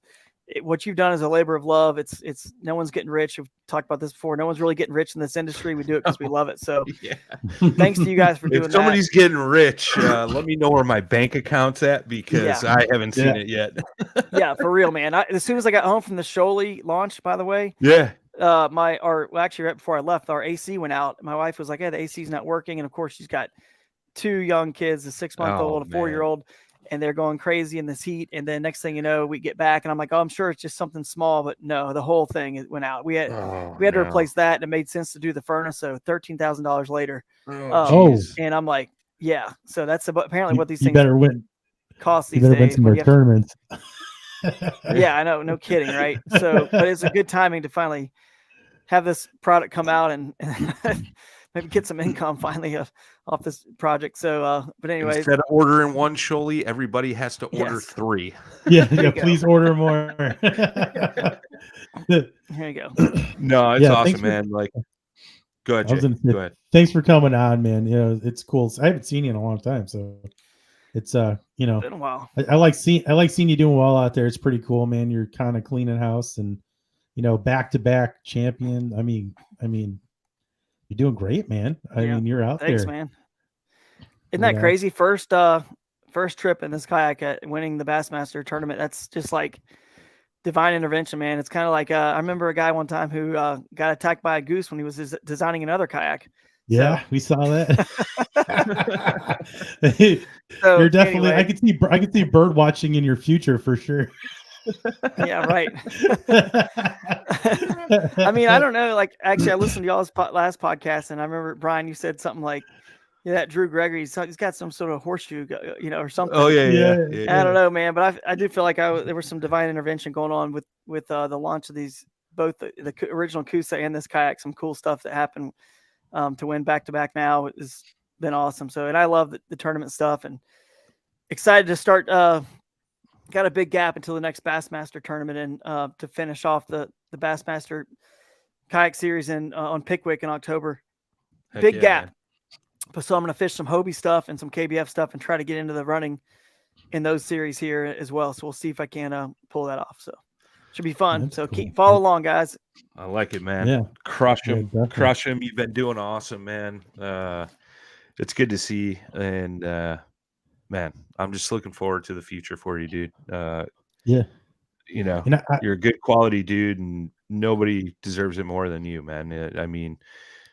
what you've done is a labor of love. It's no one's getting rich. We've talked about this before. No one's really getting rich in this industry. We do it because we love it. So Yeah. thanks to you guys for doing If somebody's getting rich, let me know where my bank account's at because I haven't seen it yet. Yeah, for real, man. As soon as I got home from the Shoaly launch, by the way, actually right before I left, our AC went out. My wife was like, "Hey, the AC's not working," and of course, she's got 2 young kids, a 6-month-old, a 4-year-old, and they're going crazy in this heat. And then next thing you know, we get back, and I'm like, "Oh, I'm sure it's just something small," but no, the whole thing went out. We had to replace that, and it made sense to do the furnace. So $13,000 later. And I'm like, yeah. So that's apparently what these things cost these days. Win some more tournaments. Yeah, I know. No kidding. Right. So, but it's a good timing to finally have this product come out and maybe get some income finally off this project. So, but anyway, instead of ordering one Shoaly, everybody has to order 3. Yeah. Please order more. Here you go. No, it's awesome, man. Like, go ahead, Jay. Go ahead. Thanks for coming on, man. You know, it's cool. I haven't seen you in a long time, so it's you know, it's been a while. I like seeing you doing well out there. It's pretty cool, man. You're kind of cleaning house and, you know, back-to-back champion. I mean, you're doing great, man. I mean, you're out there. Thanks, man. Isn't that crazy? First trip in this kayak at winning the Bassmaster tournament. That's just like divine intervention, man. It's kind of like I remember a guy one time who got attacked by a goose when he was designing another kayak. Yeah, we saw that. So, you're definitely. Anyway. I could see bird watching in your future for sure. Yeah, right. I mean, I don't know. Like, actually, I listened to y'all's last podcast, and I remember Brian, you said something like, "Yeah, that Drew Gregory, he's got some sort of horseshoe, you know, or something." Oh yeah. I don't know, man, but I do feel like there was some divine intervention going on with the launch of these, both the original Kusa and this kayak. Some cool stuff that happened. To win back-to-back now has been awesome. So, and I love the tournament stuff and excited to start. Got a big gap until the next Bassmaster tournament and to finish off the Bassmaster kayak series on Pickwick in October. Big gap. But so I'm going to fish some Hobie stuff and some KBF stuff and try to get into the running in those series here as well. So we'll see if I can pull that off. So should be fun. That's so cool. Follow along, guys. I like it, man. Yeah. Crush him. Crush him. You've been doing awesome, man. It's good to see. And, man, I'm just looking forward to the future for you, dude. Yeah. You know, you're a good quality dude, and nobody deserves it more than you, man. I mean,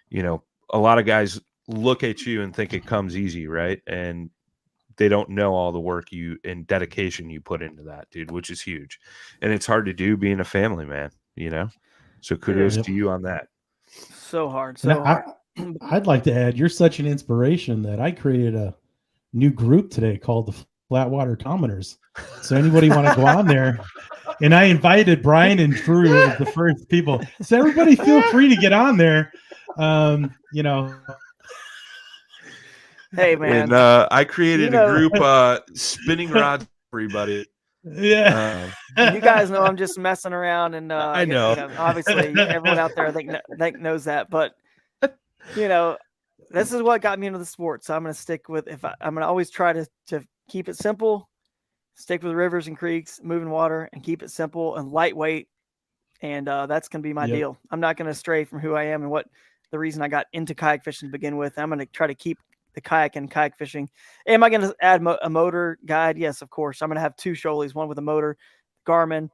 you know, a lot of guys look at you and think it comes easy, right? And they don't know all the work and dedication you put into that, dude, which is huge. And it's hard to do being a family man, you know? So kudos to you on that. So hard. I'd like to add, you're such an inspiration that I created a new group today called the Flatwater Commoners. So anybody want to go on there? And I invited Brian and Drew as the first people. So everybody feel free to get on there. You know. Hey, man. And I created a group, Spinning Rods for everybody. Yeah. You guys know I'm just messing around, and I know. You know, obviously everyone out there I think knows that, but you know, this is what got me into the sport. So I'm going to stick with I'm going to always try to keep it simple, stick with rivers and creeks, moving water, and keep it simple and lightweight. And that's going to be my deal. I'm not going to stray from who I am and what the reason I got into kayak fishing to begin with. I'm going to try to keep the kayak and kayak fishing. Am I going to add a motor guide? Yes, of course. I'm going to have 2 Shoalys, one with a motor, Garmin,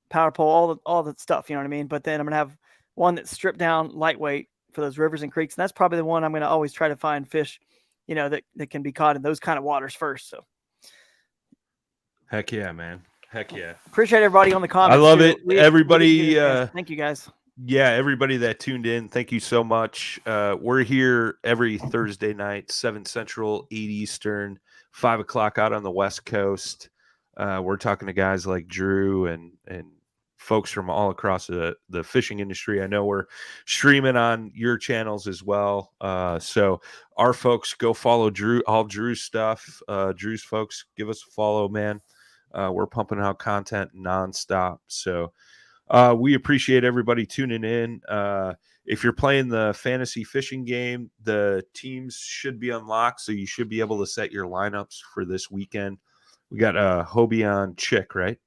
power pole, all the stuff, you know what I mean? But then I'm going to have one that's stripped down, lightweight for those rivers and creeks. And that's probably the one I'm going to always try to find fish, you know, that can be caught in those kind of waters first. So. Heck yeah, man. Heck yeah. Appreciate everybody on the comments. I love it. Everybody. Thank you guys. Yeah, everybody that tuned in, thank you so much. We're here every Thursday night, 7 Central, 8 Eastern, 5 o'clock out on the West Coast. We're talking to guys like Drew and folks from all across the fishing industry. I know we're streaming on your channels as well. So our folks, go follow Drew, all Drew's stuff. Drew's folks, give us a follow, man. We're pumping out content nonstop. So We appreciate everybody tuning in. If you're playing the fantasy fishing game, the teams should be unlocked, so you should be able to set your lineups for this weekend. We got Hobie on Chick, right?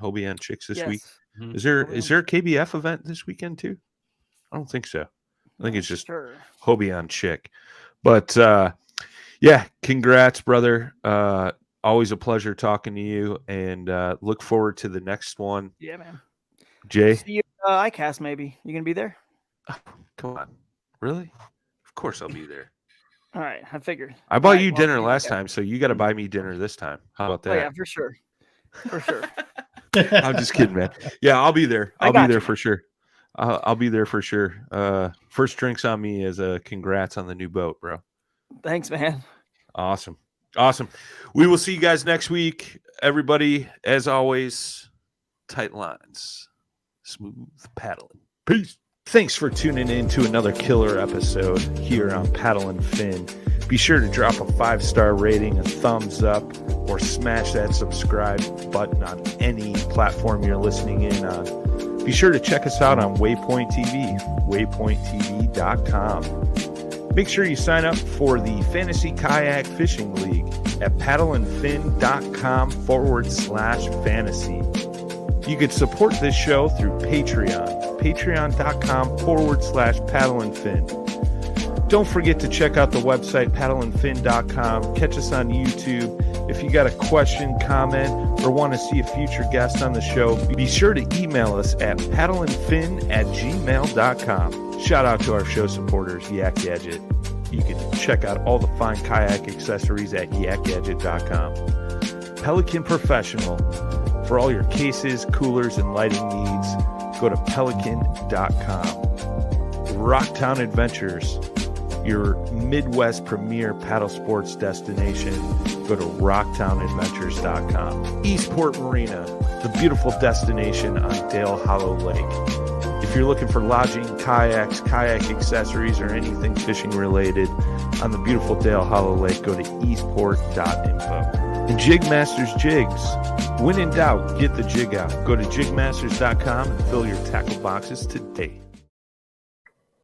Hobie on Chicks this week. Mm-hmm. Is there a KBF event this weekend too? I don't think so. I think it's just Hobie on Chick. But yeah, congrats, brother. Always a pleasure talking to you, and look forward to the next one. Yeah, man. Jay? See you at ICAST, maybe. You going to be there? Oh, come on. Really? Of course I'll be there. All right, I figured. I bought you dinner last time, so you got to buy me dinner this time. How about that? Oh, yeah, for sure. For sure. I'm just kidding, man. Yeah, I'll be there. I'll be there for sure. I'll be there for sure. First drinks on me is a congrats on the new boat, bro. Thanks, man. Awesome. We will see you guys next week. Everybody, as always, tight lines, smooth paddling. Peace. Thanks for tuning in to another killer episode here on Paddle and Fin. Be sure to drop a 5-star rating, a thumbs up, or smash that subscribe button on any platform you're listening in on. Be sure to check us out on Waypoint TV, waypointtv.com. Make sure you sign up for the Fantasy Kayak Fishing League at paddleandfin.com/fantasy. You could support this show through Patreon, patreon.com/paddleandfin. Don't forget to check out the website, paddleandfin.com. Catch us on YouTube. If you got a question, comment, or want to see a future guest on the show, be sure to email us at paddleandfin@gmail.com. Shout out to our show supporters, Yak Gadget. You can check out all the fine kayak accessories at yakgadget.com. Pelican Professional. For all your cases, coolers, and lighting needs, go to pelican.com. Rocktown Adventures, your Midwest premier paddle sports destination. Go to rocktownadventures.com. Eastport Marina, the beautiful destination on Dale Hollow Lake. If you're looking for lodging, kayaks, kayak accessories, or anything fishing related on the beautiful Dale Hollow Lake, go to eastport.info. And Jigmasters Jigs. When in doubt, get the jig out. Go to jigmasters.com and fill your tackle boxes today.